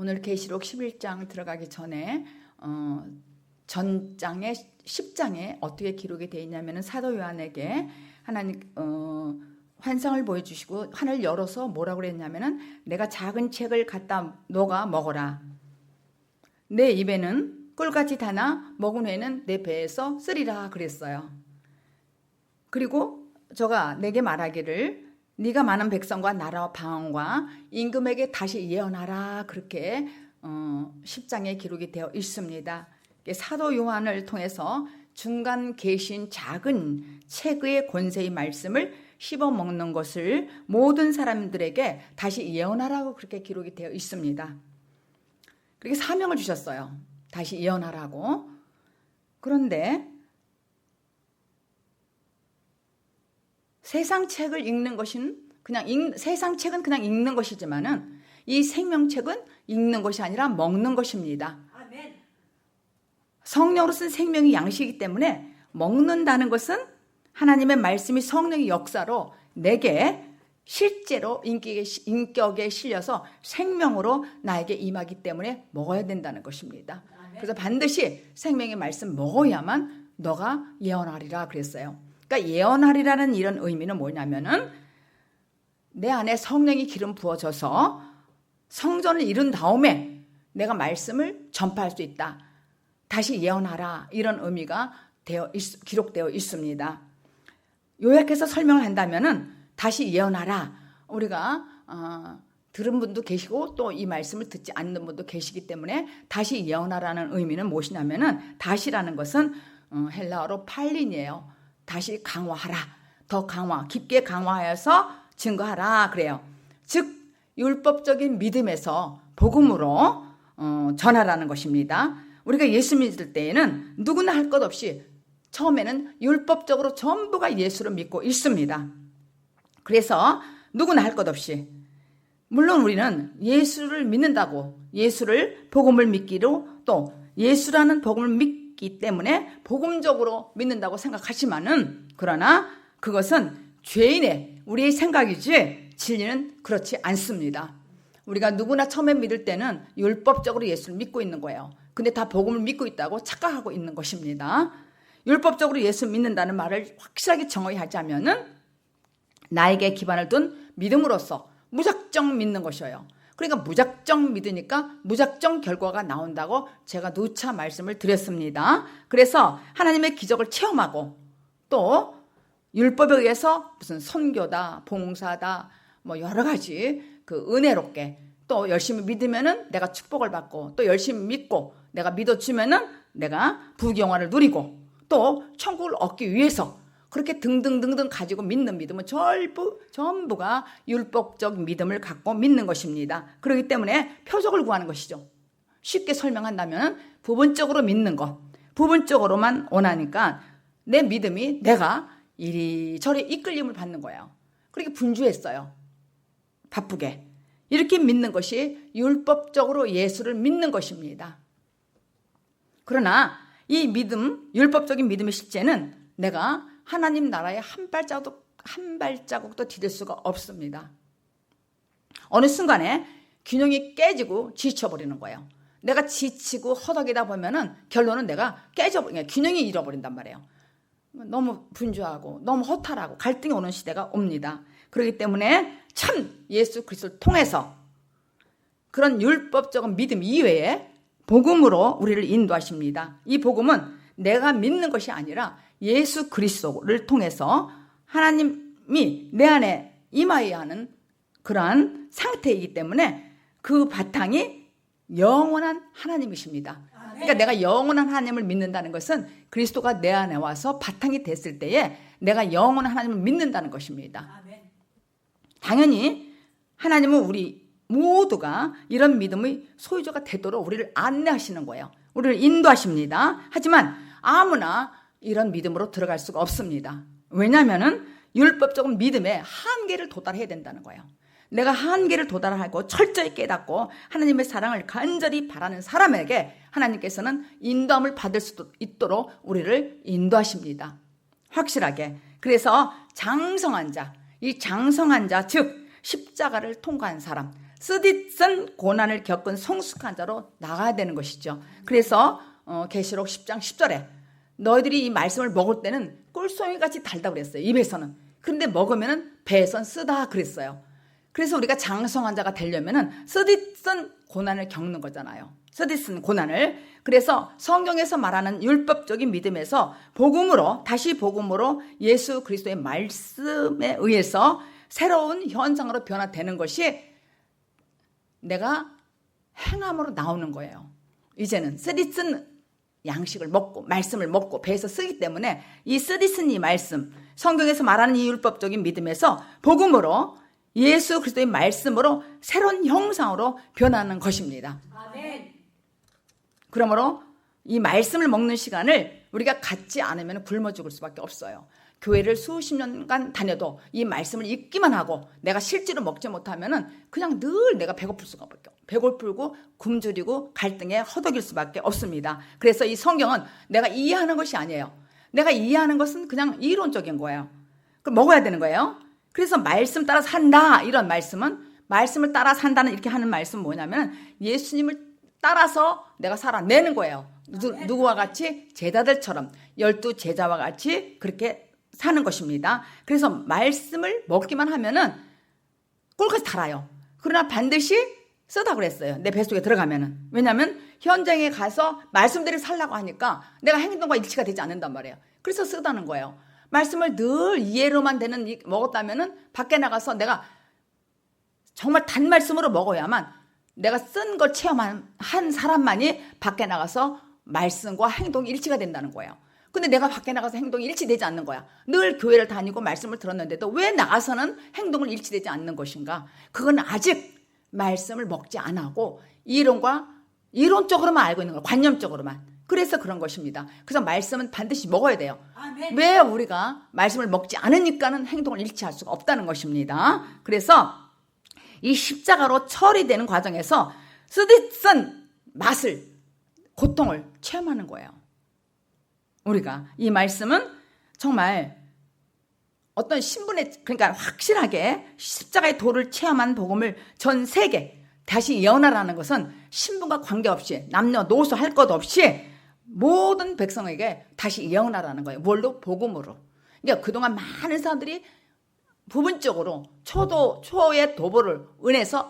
오늘 계시록 11장 들어가기 전에 전장의 10장에 어떻게 기록이 되어 있냐면은 사도 요한에게 하나님 환상을 보여주시고 하늘 열어서 뭐라고 그랬냐면은 내가 작은 책을 갖다 너가 먹어라. 내 입에는 꿀같이 다나 먹은 후에는 내 배에서 쓰리라 그랬어요. 그리고 저가 내게 말하기를 네가 많은 백성과 나라와 방언과 임금에게 다시 예언하라. 그렇게 10장에 기록이 되어 있습니다. 사도 요한을 통해서 중간 계신 작은 책의 권세의 말씀을 씹어 먹는 것을 모든 사람들에게 다시 예언하라고 그렇게 기록이 되어 있습니다. 그렇게 사명을 주셨어요. 다시 예언하라고. 그런데 세상 책을 읽는 것은 세상 책은 그냥 읽는 것이지만은 이 생명책은 읽는 것이 아니라 먹는 것입니다. 아멘. 성령으로 쓴 생명이 양식이기 때문에 먹는다는 것은 하나님의 말씀이 성령의 역사로 내게 실제로 인격에 실려서 생명으로 나에게 임하기 때문에 먹어야 된다는 것입니다. 그래서 반드시 생명의 말씀 먹어야만 너가 예언하리라 그랬어요. 그러니까 예언하리라는 이런 의미는 뭐냐면은 내 안에 성령이 기름 부어져서 성전을 이룬 다음에 내가 말씀을 전파할 수 있다. 다시 예언하라. 이런 의미가 기록되어 있습니다. 요약해서 설명을 한다면은 다시 예언하라. 우리가 들은 분도 계시고 또 이 말씀을 듣지 않는 분도 계시기 때문에 다시 예언하라는 의미는 무엇이냐면은 다시라는 것은 헬라어로 팔린이에요. 다시 강화하라. 더 강화, 깊게 강화하여서 증거하라 그래요. 즉 율법적인 믿음에서 복음으로 전하라는 것입니다. 우리가 예수 믿을 때에는 누구나 할 것 없이 처음에는 율법적으로 전부가 예수를 믿고 있습니다. 그래서 누구나 할 것 없이 물론 우리는 예수를 믿는다고 예수를 복음을 믿기로 또 예수라는 복음을 믿기 때문에 복음적으로 믿는다고 생각하지만은 그러나 그것은 죄인의 우리의 생각이지 진리는 그렇지 않습니다. 우리가 누구나 처음에 믿을 때는 율법적으로 예수를 믿고 있는 거예요. 근데 다 복음을 믿고 있다고 착각하고 있는 것입니다. 율법적으로 예수 믿는다는 말을 확실하게 정의하자면은 나에게 기반을 둔 믿음으로써 무작정 믿는 것이에요. 그러니까 무작정 믿으니까 무작정 결과가 나온다고 제가 누차 말씀을 드렸습니다. 그래서 하나님의 기적을 체험하고 또 율법에 의해서 무슨 선교다, 봉사다, 뭐 여러 가지 그 은혜롭게 또 열심히 믿으면은 내가 축복을 받고 또 열심히 믿고 내가 믿어주면은 내가 부귀영화를 누리고 또 천국을 얻기 위해서 그렇게 등등등등 가지고 믿는 믿음은 전부가 율법적 믿음을 갖고 믿는 것입니다. 그렇기 때문에 표적을 구하는 것이죠. 쉽게 설명한다면 부분적으로 믿는 것, 부분적으로만 원하니까 내 믿음이 내가 이리저리 이끌림을 받는 거예요. 그렇게 분주했어요. 바쁘게. 이렇게 믿는 것이 율법적으로 예수를 믿는 것입니다. 그러나 이 믿음, 율법적인 믿음의 실제는 내가 하나님 나라에 한 발자국도 디딜 수가 없습니다. 어느 순간에 균형이 깨지고 지쳐버리는 거예요. 내가 지치고 허덕이다 보면은 결론은 내가 균형이 잃어버린단 말이에요. 너무 분주하고 너무 허탈하고 갈등이 오는 시대가 옵니다. 그렇기 때문에 참 예수 그리스도를 통해서 그런 율법적인 믿음 이외에 복음으로 우리를 인도하십니다. 이 복음은 내가 믿는 것이 아니라 예수 그리스도를 통해서 하나님이 내 안에 임하여야 하는 그러한 상태이기 때문에 그 바탕이 영원한 하나님이십니다. 그러니까 내가 영원한 하나님을 믿는다는 것은 그리스도가 내 안에 와서 바탕이 됐을 때에 내가 영원한 하나님을 믿는다는 것입니다. 당연히 하나님은 우리 모두가 이런 믿음의 소유자가 되도록 우리를 안내하시는 거예요. 우리를 인도하십니다. 하지만 아무나 이런 믿음으로 들어갈 수가 없습니다. 왜냐하면 율법적인 믿음의 한계를 도달해야 된다는 거예요. 내가 한계를 도달하고 철저히 깨닫고 하나님의 사랑을 간절히 바라는 사람에게 하나님께서는 인도함을 받을 수 있도록 우리를 인도하십니다. 확실하게. 그래서 장성한 자, 이 장성한 자, 즉 십자가를 통과한 사람, 쓰디쓴 고난을 겪은 성숙한 자로 나가야 되는 것이죠. 그래서 계시록 10장 10절에 너희들이 이 말씀을 먹을 때는 꿀송이같이 달다고 그랬어요. 입에서는. 그런데 먹으면 배에선 쓰다 그랬어요. 그래서 우리가 장성한 자가 되려면 쓰디쓴 고난을 겪는 거잖아요. 쓰디쓴 고난을. 그래서 성경에서 말하는 율법적인 믿음에서 복음으로, 다시 복음으로 예수 그리스도의 말씀에 의해서 새로운 현상으로 변화되는 것이 내가 행함으로 나오는 거예요. 이제는 쓰디쓴 양식을 먹고 말씀을 먹고 배에서 쓰기 때문에 이 쓰디쓴 이 말씀, 성경에서 말하는 이 율법적인 믿음에서 복음으로 예수 그리스도의 말씀으로 새로운 형상으로 변하는 것입니다. 아멘. 그러므로 이 말씀을 먹는 시간을 우리가 갖지 않으면 굶어 죽을 수밖에 없어요. 교회를 수십 년간 다녀도 이 말씀을 읽기만 하고 내가 실제로 먹지 못하면 그냥 늘 내가 배고플 수가 없고 배고프고 굶주리고 갈등에 허덕일 수밖에 없습니다. 그래서 이 성경은 내가 이해하는 것이 아니에요. 내가 이해하는 것은 그냥 이론적인 거예요. 그럼 먹어야 되는 거예요. 그래서 말씀 따라 산다 이런 말씀은 말씀을 따라 산다는 이렇게 하는 말씀은 뭐냐면 예수님을 따라서 내가 살아내는 거예요. 누구와 같이 제자들처럼 12제자와 같이 그렇게 사는 것입니다. 그래서 말씀을 먹기만 하면은 꿀같이 달아요. 그러나 반드시 쓰다 그랬어요. 내 뱃속에 들어가면은. 왜냐하면 현장에 가서 말씀대로 살라고 하니까 내가 행동과 일치가 되지 않는단 말이에요. 그래서 쓰다는 거예요. 말씀을 늘 이해로만 되는 먹었다면은 밖에 나가서 내가 정말 단 말씀으로 먹어야만 내가 쓴 걸 체험한 한 사람만이 밖에 나가서 말씀과 행동이 일치가 된다는 거예요. 근데 내가 밖에 나가서 행동이 일치되지 않는 거야. 늘 교회를 다니고 말씀을 들었는데도 왜 나가서는 행동을 일치되지 않는 것인가? 그건 아직 말씀을 먹지 않고 이론적으로만 알고 있는 거야. 관념적으로만. 그래서 그런 것입니다. 그래서 말씀은 반드시 먹어야 돼요. 아멘. 왜 우리가 말씀을 먹지 않으니까는 행동을 일치할 수가 없다는 것입니다. 그래서 이 십자가로 처리되는 과정에서 쓰디쓴 맛을, 고통을 체험하는 거예요. 우리가 이 말씀은 정말 어떤 신분의 그러니까 확실하게 십자가의 도를 체험한 복음을 전 세계 다시 예언하라는 것은 신분과 관계없이 남녀노소 할 것 없이 모든 백성에게 다시 예언하라는 거예요. 뭘로? 복음으로. 그러니까 그동안 많은 사람들이 부분적으로 초의 도보를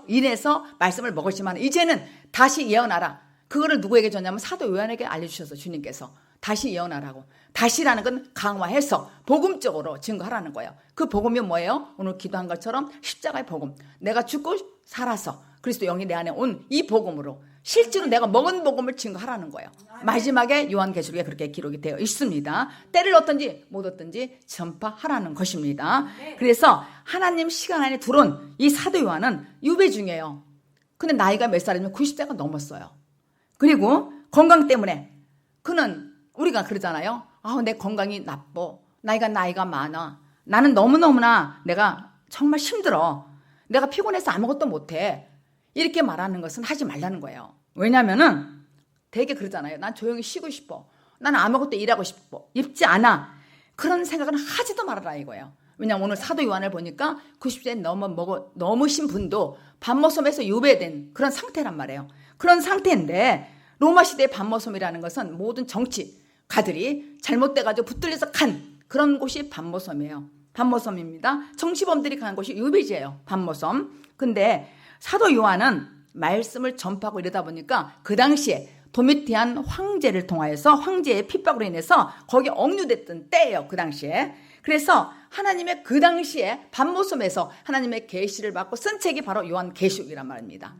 인해서 말씀을 먹었지만 이제는 다시 예언하라. 그거를 누구에게 줬냐면 사도 요한에게 알려주셔서 주님께서 다시 예언하라고. 다시라는 건 강화해서 복음적으로 증거하라는 거예요. 그 복음이 뭐예요? 오늘 기도한 것처럼 십자가의 복음. 내가 죽고 살아서 그리스도 영이 내 안에 온 이 복음으로 실제로 내가 먹은 복음을 증거하라는 거예요. 마지막에 요한계시록에 그렇게 기록이 되어 있습니다. 때를 얻든지 못 얻든지 전파하라는 것입니다. 그래서 하나님 시간 안에 들어온 이 사도 요한은 유배 중이에요. 근데 나이가 몇 살이면 90세가 넘었어요. 그리고 건강 때문에 그는 우리가 그러잖아요. 내 건강이 나빠. 나이가 많아. 나는 너무너무나 내가 정말 힘들어. 내가 피곤해서 아무것도 못해. 이렇게 말하는 것은 하지 말라는 거예요. 왜냐면은 되게 그러잖아요. 난 조용히 쉬고 싶어. 나는 아무것도 일하고 싶어. 입지 않아. 그런 생각은 하지도 말아라 이거예요. 왜냐면 오늘 사도 요한을 보니까 90세 넘으신 분도 밤모섬에서 유배된 그런 상태란 말이에요. 그런 상태인데 로마 시대의 밤모섬이라는 것은 모든 정치가들이 잘못돼가지고 붙들려서 간 그런 곳이 밤모섬이에요. 밤모섬입니다. 정치범들이 간 곳이 유배지예요. 밤모섬. 근데 사도 요한은 말씀을 전파하고 이러다 보니까 그 당시에 도미티안 황제를 통하여서 황제의 핍박으로 인해서 거기 억류됐던 때예요. 그 당시에. 그래서 하나님의 그 당시에 밤모섬에서 하나님의 계시를 받고 쓴 책이 바로 요한계시록이란 말입니다.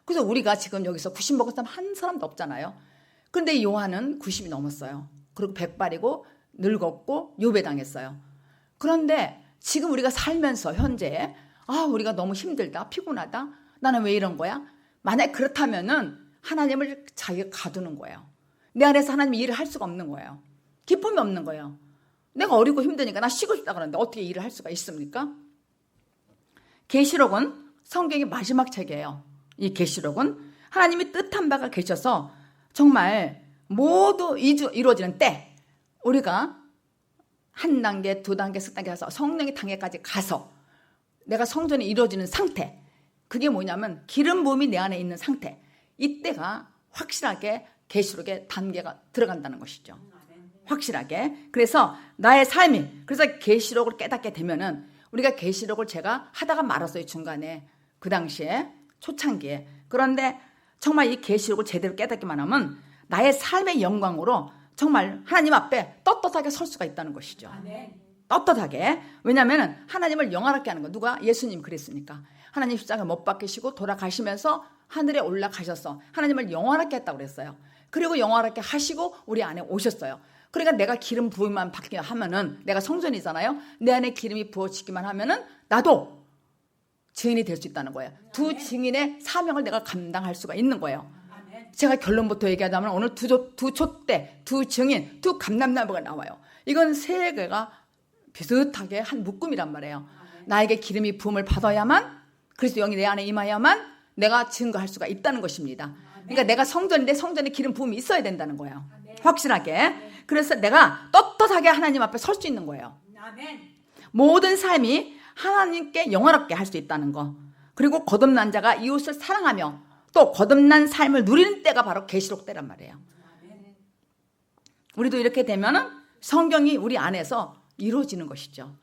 그래서 우리가 지금 여기서 90 먹은 사람 한 사람도 없잖아요. 그런데 요한은 90이 넘었어요. 그리고 백발이고 늙었고 유배당했어요. 그런데 지금 우리가 살면서 현재 우리가 너무 힘들다, 피곤하다, 나는 왜 이런 거야? 만약 그렇다면은 하나님을 자기가 가두는 거예요. 내 안에서 하나님이 일을 할 수가 없는 거예요. 기쁨이 없는 거예요. 내가 어리고 힘드니까 나 쉬고 싶다 그러는데 어떻게 일을 할 수가 있습니까? 계시록은 성경의 마지막 책이에요. 이 계시록은 하나님이 뜻한 바가 계셔서 정말 모두 이루어지는 때 우리가 한 단계, 두 단계, 세 단계 가서 성령의 단계까지 가서 내가 성전이 이루어지는 상태 그게 뭐냐면 기름 부음이 내 안에 있는 상태. 이때가 확실하게 계시록의 단계가 들어간다는 것이죠. 확실하게. 그래서 나의 삶이, 그래서 계시록을 깨닫게 되면은, 우리가 계시록을 제가 하다가 말았어요, 중간에. 그 당시에 초창기에. 그런데 정말 이 계시록을 제대로 깨닫기만 하면 나의 삶의 영광으로 정말 하나님 앞에 떳떳하게 설 수가 있다는 것이죠. 떳떳하게. 왜냐하면 하나님을 영화롭게 하는 거. 누가? 예수님 그랬으니까. 하나님 십자가 못 박히시고 돌아가시면서 하늘에 올라가셔서 하나님을 영화롭게 했다고 그랬어요. 그리고 영화롭게 하시고 우리 안에 오셨어요. 그러니까 내가 기름 부음만 받게 하면은, 내가 성전이잖아요. 내 안에 기름이 부어지기만 하면은 나도 증인이 될 수 있다는 거예요. 두 증인의 사명을 내가 감당할 수가 있는 거예요. 제가 결론부터 얘기하자면 오늘 두 촛대, 두 증인, 두 감람나무가 나와요. 이건 세 개가 비슷하게 한 묶음이란 말이에요. 나에게 기름이 부음을 받아야만, 그리스도 영이 내 안에 임하야만 내가 증거할 수가 있다는 것입니다. 그러니까 내가 성전인데 성전에 기름 부음이 있어야 된다는 거예요. 확실하게. 그래서 내가 떳떳하게 하나님 앞에 설 수 있는 거예요. 모든 삶이 하나님께 영화롭게 할 수 있다는 거. 그리고 거듭난 자가 이웃을 사랑하며 또 거듭난 삶을 누리는 때가 바로 계시록 때란 말이에요. 우리도 이렇게 되면은 성경이 우리 안에서 이루어지는 것이죠.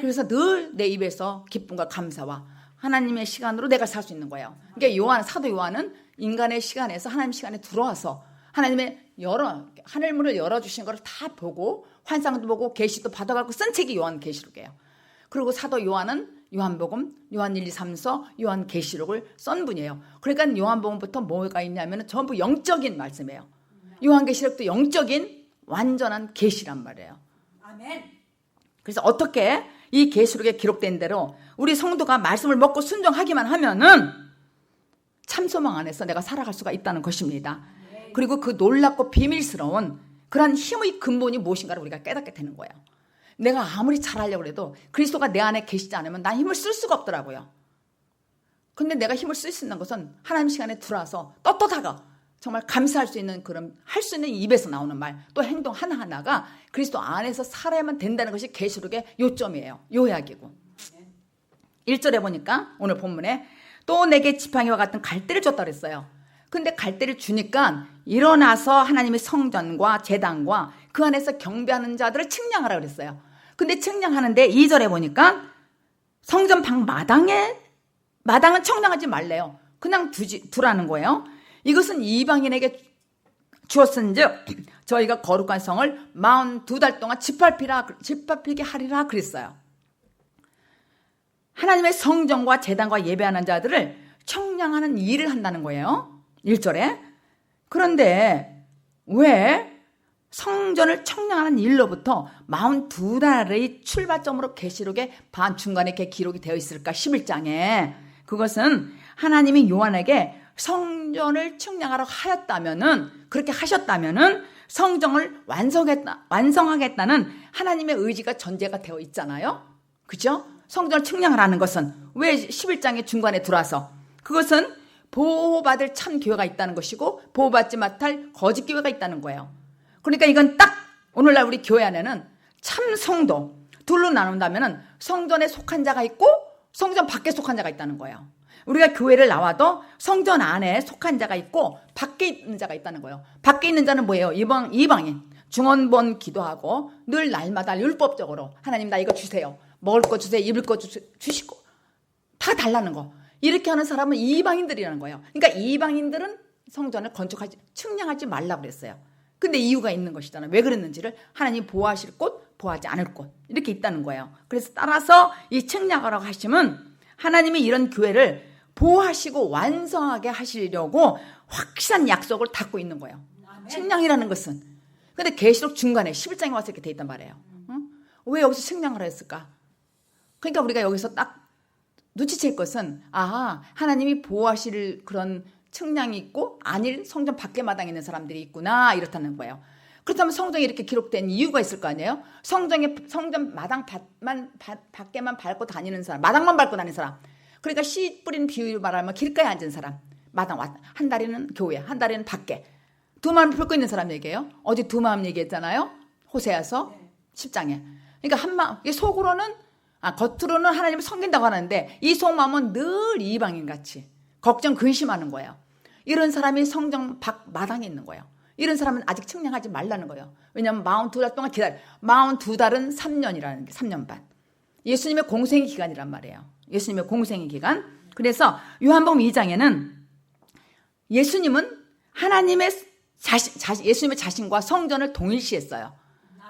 그래서 늘 내 입에서 기쁨과 감사와 하나님의 시간으로 내가 살 수 있는 거예요. 그러니까 사도 요한은 인간의 시간에서 하나님 시간에 들어와서 하나님의 하늘문을 열어주신 것을 다 보고 환상도 보고 계시도 받아가고 쓴 책이 요한계시록이에요. 그리고 사도 요한은 요한복음, 요한 1, 2, 3서, 요한계시록을 쓴 분이에요. 그러니까 요한복음부터 뭐가 있냐면 전부 영적인 말씀이에요. 요한계시록도 영적인 완전한 계시란 말이에요. 그래서 어떻게 이 계시록에 기록된 대로 우리 성도가 말씀을 먹고 순종하기만 하면은 참 소망 안에서 내가 살아갈 수가 있다는 것입니다. 그리고 그 놀랍고 비밀스러운 그런 힘의 근본이 무엇인가를 우리가 깨닫게 되는 거예요. 내가 아무리 잘하려고 해도 그리스도가 내 안에 계시지 않으면 난 힘을 쓸 수가 없더라고요. 근데 내가 힘을 쓸 수 있는 것은 하나님 시간에 들어와서 떳떳하고 정말 감사할 수 있는, 그런 할 수 있는 입에서 나오는 말, 또 행동 하나하나가 그리스도 안에서 살아야만 된다는 것이 계시록의 요점이에요. 요약이고. 1절에 보니까 오늘 본문에 또 내게 지팡이와 같은 갈대를 줬다 그랬어요. 근데 갈대를 주니까 일어나서 하나님의 성전과 제단과 그 안에서 경배하는 자들을 측량하라 그랬어요. 근데 측량하는데 2절에 보니까 성전 방 마당은 청량하지 말래요. 그냥 두라는 거예요. 이것은 이방인에게 주었은즉 저희가 거룩한 성을 42달 동안 짓밟히게 하리라 그랬어요. 하나님의 성전과 제단과 예배하는 자들을 청량하는 일을 한다는 거예요. 1절에. 그런데 왜 성전을 청량하는 일로부터 42달의 출발점으로 계시록에 중간에 이렇게 기록이 되어 있을까? 11장에. 그것은 하나님이 요한에게 성전을 청량하라고 그렇게 하셨다면은 성전을 완성하겠다는 하나님의 의지가 전제가 되어 있잖아요. 그죠? 성전을 청량하라는 것은 왜 11장의 중간에 들어와서, 그것은 보호받을 참 교회가 있다는 것이고 보호받지 못할 거짓 교회가 있다는 거예요. 그러니까 이건 딱 오늘날 우리 교회 안에는 참 성도 둘로 나눈다면 성전에 속한 자가 있고 성전 밖에 속한 자가 있다는 거예요. 우리가 교회를 나와도 성전 안에 속한 자가 있고 밖에 있는 자가 있다는 거예요. 밖에 있는 자는 뭐예요? 이방인. 중언본 기도하고 늘 날마다 율법적으로 하나님 나 이거 주세요. 먹을 거 주세요. 입을 거 주시고 다 달라는 거. 이렇게 하는 사람은 이방인들이라는 거예요. 그러니까 이방인들은 성전을 측량하지 말라고 그랬어요. 근데 이유가 있는 것이잖아요. 왜 그랬는지를 하나님 보호하실 곳, 보호하지 않을 곳 이렇게 있다는 거예요. 그래서 따라서 이 측량하라고 하시면 하나님이 이런 교회를 보호하시고 완성하게 하시려고 확실한 약속을 닫고 있는 거예요. 측량이라는 것은. 근데 계시록 중간에 11장에 와서 이렇게 돼 있단 말이에요. 응? 왜 여기서 측량을 했을까? 그러니까 우리가 여기서 딱 눈치챌 것은 하나님이 보호하실 그런 측량이 있고 아닐 성전 밖에 마당에 있는 사람들이 있구나 이렇다는 거예요. 그렇다면 성전에 이렇게 기록된 이유가 있을 거 아니에요? 성전 마당 밖에만 밟고 다니는 사람, 마당만 밟고 다니는 사람. 그러니까 씨 뿌린 비유를 말하면 길가에 앉은 사람, 마당 한 다리는 교회, 한 다리는 밖에. 두 마음 훑고 있는 사람 얘기예요. 어제 두 마음 얘기했잖아요. 호세아서 10장에. 그러니까 한 마음, 속으로는 겉으로는 하나님을 섬긴다고 하는데 이 속마음은 늘 이방인같이 걱정 근심하는 거예요. 이런 사람이 성전 밖 마당에 있는 거예요. 이런 사람은 아직 측량하지 말라는 거예요. 왜냐하면 42달 동안 기다려. 42달은 3년이라는 게 3년 반. 예수님의 공생의 기간이란 말이에요. 예수님의 공생의 기간. 그래서 요한복음 2장에는 예수님은 하나님의 예수님의 자신과 성전을 동일시했어요.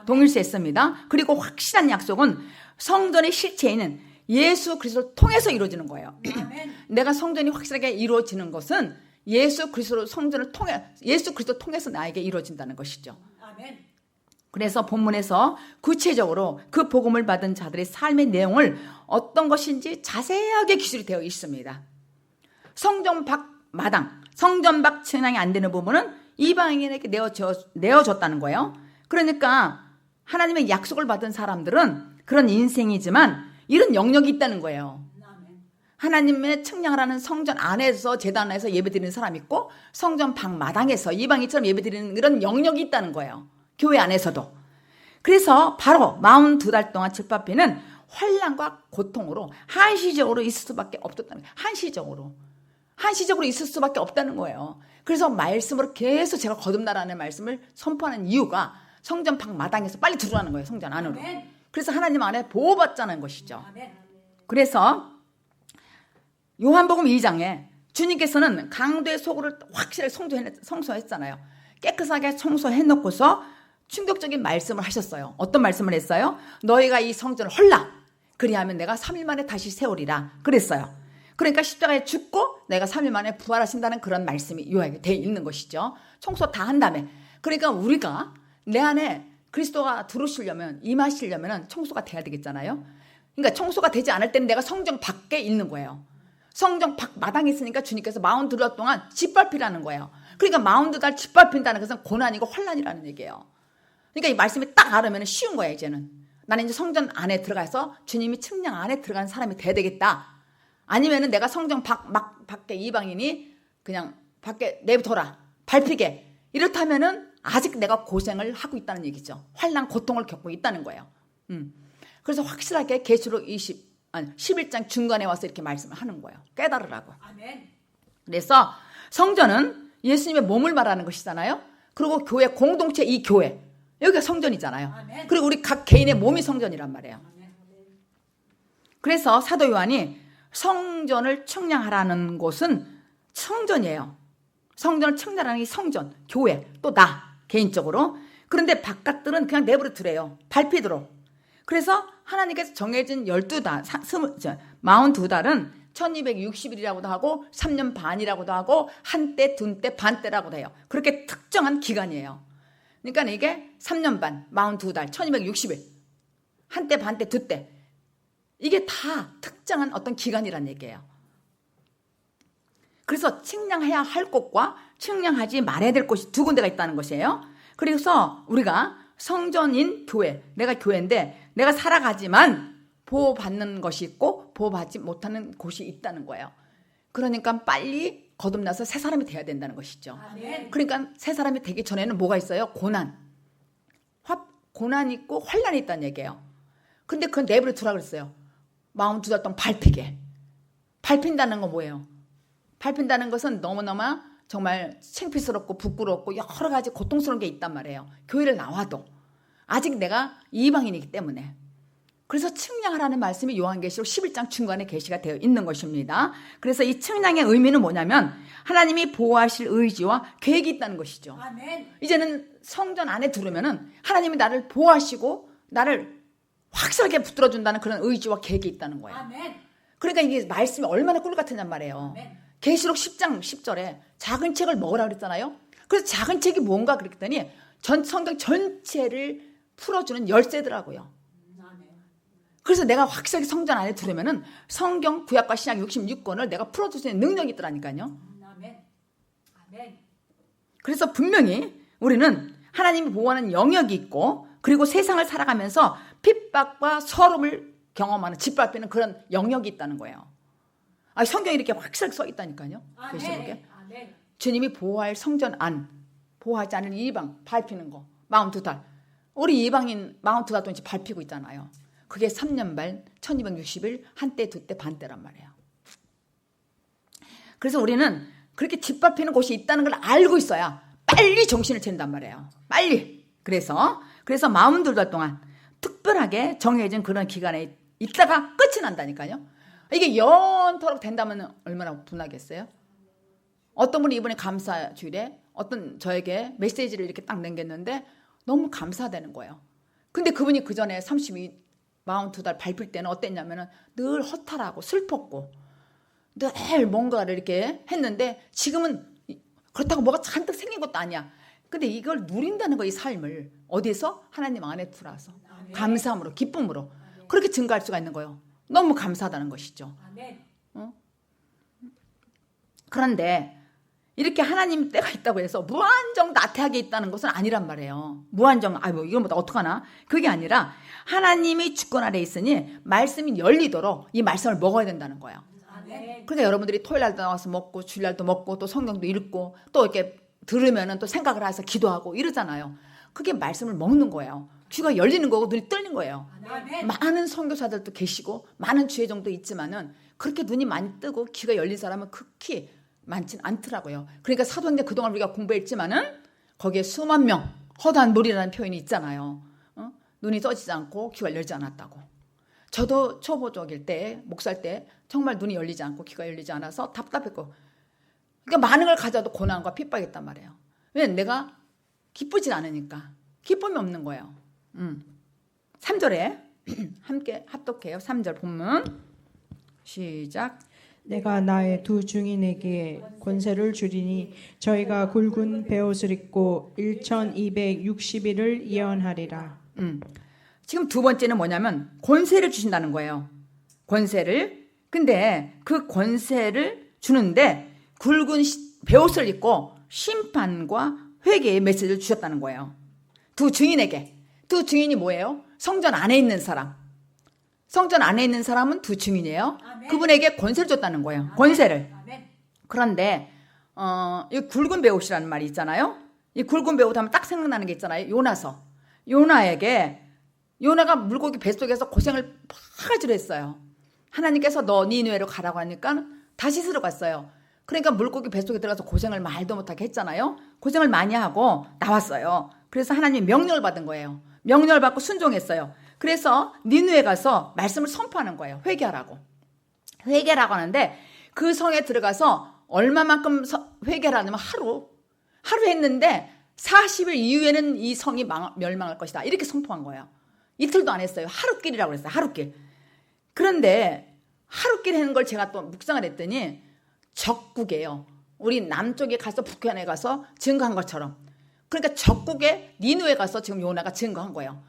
동일시했습니다. 그리고 확실한 약속은 성전의 실체인 예수 그리스도를 통해서 이루어지는 거예요. 내가 성전이 확실하게 이루어지는 것은 예수 그리스도 성전을 통해 예수 그리스도 통해서 나에게 이루어진다는 것이죠. 아멘. 그래서 본문에서 구체적으로 그 복음을 받은 자들의 삶의 내용을 어떤 것인지 자세하게 기술이 되어 있습니다. 성전 밖 마당, 성전 밖 측량이 안 되는 부분은 이방인에게 내어줬다는 거예요. 그러니까 하나님의 약속을 받은 사람들은 그런 인생이지만 이런 영역이 있다는 거예요. 하나님의 측량을 하는 성전 안에서 제단 안에서 예배드리는 사람이 있고 성전 밖 마당에서 이방인처럼 예배드리는 이런 영역이 있다는 거예요. 교회 안에서도. 그래서 바로 42달 동안 집합비는 환난과 고통으로 한시적으로 있을 수밖에 없었다는 거예요. 한시적으로 있을 수밖에 없다는 거예요. 그래서 말씀으로 계속 제가 거듭나라는 말씀을 선포하는 이유가 성전 밖 마당에서 빨리 들어가는 거예요. 성전 안으로. 그래서 하나님 안에 보호받자는 것이죠. 그래서 요한복음 2장에 주님께서는 강도의 소굴을 확실하게 성소했잖아요. 깨끗하게 청소해놓고서 충격적인 말씀을 하셨어요. 어떤 말씀을 했어요? 너희가 이 성전을 헐라. 그리하면 내가 3일 만에 다시 세우리라. 그랬어요. 그러니까 십자가에 죽고 내가 3일 만에 부활하신다는 그런 말씀이 요약이 되어 있는 것이죠. 청소 다 한 다음에. 그러니까 우리가 내 안에 그리스도가 들어오시려면 임하시려면 청소가 돼야 되겠잖아요. 그러니까 청소가 되지 않을 때는 내가 성전 밖에 있는 거예요. 성전 밖 마당에 있으니까 주님께서 42달 동안 짓밟히라는 거예요. 그러니까 42달 짓밟힌다는 것은 고난이고 환난이라는 얘기예요. 그러니까 이 말씀이 딱 알으면 쉬운 거예요. 이제는 나는 이제 성전 안에 들어가서 주님이 측량 안에 들어가는 사람이 돼야 되겠다. 아니면은 내가 성전 밖에 이방인이 그냥 밖에 내버려둬라 밟히게 이렇다면은 아직 내가 고생을 하고 있다는 얘기죠. 환난 고통을 겪고 있다는 거예요. 그래서 확실하게 계시록 11장 중간에 와서 이렇게 말씀을 하는 거예요. 깨달으라고. 아멘. 그래서 성전은 예수님의 몸을 말하는 것이잖아요. 그리고 교회 공동체 이 교회 여기가 성전이잖아요. 아멘. 그리고 우리 각 개인의 몸이 성전이란 말이에요. 그래서 사도 요한이 성전을 측량하라는 곳은 성전이에요. 성전을 측량하는 게 성전, 교회, 또 나 개인적으로. 그런데 바깥들은 그냥 내버려 두래요. 밟히도록. 그래서 하나님께서 정해진 42달은 1260일이라고도 하고 3년 반이라고도 하고 한때, 둔때, 반때라고도 해요. 그렇게 특정한 기간이에요. 그러니까 이게 3년 반, 42달, 1260일, 한때, 반때, 두때 이게 다 특정한 어떤 기간이란 얘기예요. 그래서 측량해야 할 곳과 측량하지 말아야 될 곳이 두 군데가 있다는 것이에요. 그래서 우리가 성전인 교회, 내가 교회인데 내가 살아가지만 보호받는 것이 있고 보호받지 못하는 곳이 있다는 거예요. 그러니까 빨리 거듭나서 새 사람이 돼야 된다는 것이죠. 아멘. 그러니까 새 사람이 되기 전에는 뭐가 있어요? 고난 있고 환난이 있다는 얘기예요. 근데 그건 내버려 두라 그랬어요. 42달 동안 밟힌다는 건 뭐예요? 밟힌다는 것은 너무너무 정말 창피스럽고 부끄럽고 여러 가지 고통스러운 게 있단 말이에요. 교회를 나와도 아직 내가 이방인이기 때문에. 그래서 측량하라는 말씀이 요한계시록 11장 중간에 계시가 되어 있는 것입니다. 그래서 이 측량의 의미는 뭐냐면 하나님이 보호하실 의지와 계획이 있다는 것이죠. 아멘. 이제는 성전 안에 들어오면은 하나님이 나를 보호하시고 나를 확실하게 붙들어준다는 그런 의지와 계획이 있다는 거예요. 아멘. 그러니까 이게 말씀이 얼마나 꿀 같으냔 말이에요. 아멘. 계시록 10장 10절에 작은 책을 먹으라 그랬잖아요. 그래서 작은 책이 뭔가 그랬더니 성경 전체를 풀어주는 열쇠더라고요. 아멘. 그래서 내가 확실하게 성전 안에 들어오면은 성경 구약과 신약 66권을 내가 풀어줄 수 있는 능력이 있더라니까요. 아멘. 아멘. 그래서 분명히 우리는 하나님이 보호하는 영역이 있고 그리고 세상을 살아가면서 핍박과 서름을 경험하는 짓밟히는 그런 영역이 있다는 거예요. 성경이 이렇게 확실하게 써 있다니까요. 아멘. 아멘. 주님이 보호할 성전 안, 보호하지 않을 이방 밟히는 거 42달. 우리 이방인 42달 동안 밟히고 있잖아요. 그게 3년 반 1260일 한때 두때 반때란 말이에요. 그래서 우리는 그렇게 짓밟히는 곳이 있다는 걸 알고 있어야 빨리 정신을 차린단 말이에요. 빨리. 그래서 42달 동안 특별하게 정해진 그런 기간에 있다가 끝이 난다니까요. 이게 영원토록 된다면 얼마나 분하겠어요? 어떤 분이 이번에 감사주일에 어떤 저에게 메시지를 이렇게 딱 남겼는데 너무 감사되는 거예요. 근데 그분이 그 전에 42달 밟힐 때는 어땠냐면은 늘 허탈하고 슬펐고 늘 뭔가를 이렇게 했는데 지금은 그렇다고 뭐가 잔뜩 생긴 것도 아니야. 근데 이걸 누린다는 거, 이 삶을 어디서? 하나님 안에 들어와서 감사함으로, 기쁨으로 그렇게 증가할 수가 있는 거예요. 너무 감사하다는 것이죠. 그런데 이렇게 하나님 때가 있다고 해서 무한정 나태하게 있다는 것은 아니란 말이에요. 무한정 아이고 이건 뭐 어떡하나, 그게 아니라 하나님의 주권 아래 있으니 말씀이 열리도록 이 말씀을 먹어야 된다는 거예요. 그러니까 여러분들이 토요일 날도 나와서 먹고 주일날도 먹고 또 성경도 읽고 또 이렇게 들으면은 또 생각을 해서 기도하고 이러잖아요. 그게 말씀을 먹는 거예요. 귀가 열리는 거고 눈이 뜰는 거예요. 많은 선교사들도 계시고 많은 주의종도 있지만은 그렇게 눈이 많이 뜨고 귀가 열린 사람은 극히 많진 않더라고요. 그러니까 사도행전 그동안 우리가 공부했지만은 거기에 수만 명 허다한 무리라는 표현이 있잖아요. 눈이 떠지지 않고 귀가 열리지 않았다고. 저도 초보적일 때, 목사일 때 정말 눈이 열리지 않고 귀가 열리지 않아서 답답했고, 그러니까 많은 걸 가져도 고난과 핍박이 있단 말이에요. 왜냐면 내가 기쁘진 않으니까. 기쁨이 없는 거예요. 3절에 함께 합독해요. 3절 본문 시작. 내가 나의 두 증인에게 권세를 주리니 저희가 굵은 베옷을 입고 1260일을 예언하리라. 지금 두 번째는 뭐냐면 권세를 주신다는 거예요. 권세를. 근데 그 권세를 주는데 굵은 베옷을 입고 심판과 회개의 메시지를 주셨다는 거예요. 두 증인에게. 두 증인이 뭐예요? 성전 안에 있는 사람. 성전 안에 있는 사람은 두 증인이에요. 그분에게 권세를 줬다는 거예요. 권세를. 그런데 이 굵은 베옷이라는 말이 있잖아요. 이 굵은 베옷 하면 딱 생각나는 게 있잖아요. 요나서. 요나가 물고기 뱃속에서 고생을 바가지로 했어요. 하나님께서 너 니느웨로 가라고 하니까 다시스로 갔어요. 그러니까 물고기 뱃속에 들어가서 고생을 말도 못하게 했잖아요. 고생을 많이 하고 나왔어요. 그래서 하나님이 명령을 받은 거예요. 명령을 받고 순종했어요. 그래서 니느웨 가서 말씀을 선포하는 거예요. 회개하라고. 회개라고 하는데 그 성에 들어가서 얼마만큼 회개를 하냐면 하루 했는데 40일 이후에는 이 성이 멸망할 것이다. 이렇게 선포한 거예요. 이틀도 안 했어요. 하루길이라고 그랬어요. 하루길. 그런데 하루길 하는 걸 제가 또 묵상을 했더니 적국이에요. 우리 남쪽에 가서 북한에 가서 증거한 것처럼. 그러니까 적국에 니느웨 가서 지금 요나가 증거한 거예요.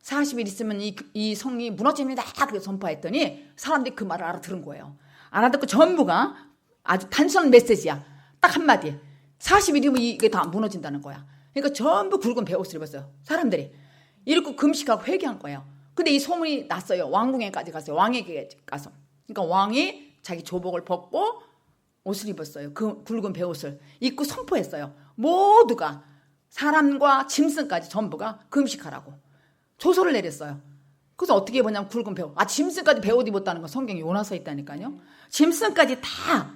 40일 있으면 이 성이 무너집니다. 그렇게 선포했더니 사람들이 그 말을 알아들은 거예요. 알아듣고 전부가 아주 단순한 메시지야. 딱 한마디. 40일이면 이게 다 무너진다는 거야. 그러니까 전부 굵은 베옷을 입었어요. 사람들이. 이렇게 금식하고 회개한 거예요. 근데 이 소문이 났어요. 왕궁에까지 갔어요. 왕에게 가서. 그러니까 왕이 자기 조복을 벗고 옷을 입었어요. 그 굵은 베옷을 입고 선포했어요. 모두가 사람과 짐승까지 전부가 금식하라고 조서를 내렸어요. 그래서 어떻게 보냐면 굵은 베옷. 짐승까지 베옷 입었다는 건 성경에 요나서에 있다니까요. 짐승까지 다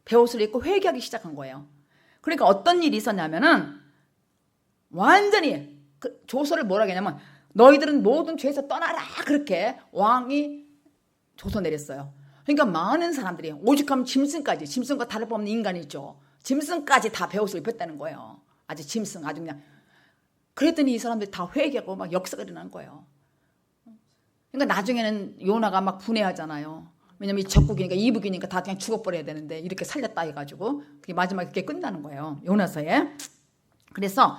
베옷을 입고 회개하기 시작한 거예요. 그러니까 어떤 일이 있었냐면은 완전히 그 조서를 뭐라 하냐면 너희들은 모든 죄에서 떠나라. 그렇게 왕이 조서 내렸어요. 그러니까 많은 사람들이 오죽하면 짐승까지, 짐승과 다를 바 없는 인간이죠. 짐승까지 다 베옷을 입혔다는 거예요. 아주 짐승, 아주 그냥. 그랬더니 이 사람들이 다 회개하고 막 역사가 일어난 거예요. 그러니까 나중에는 요나가 막 분해하잖아요. 왜냐면 이 적국이니까 이북이니까 다 그냥 죽어버려야 되는데 이렇게 살렸다 해가지고 그게 마지막에 그게 끝나는 거예요. 요나서에. 그래서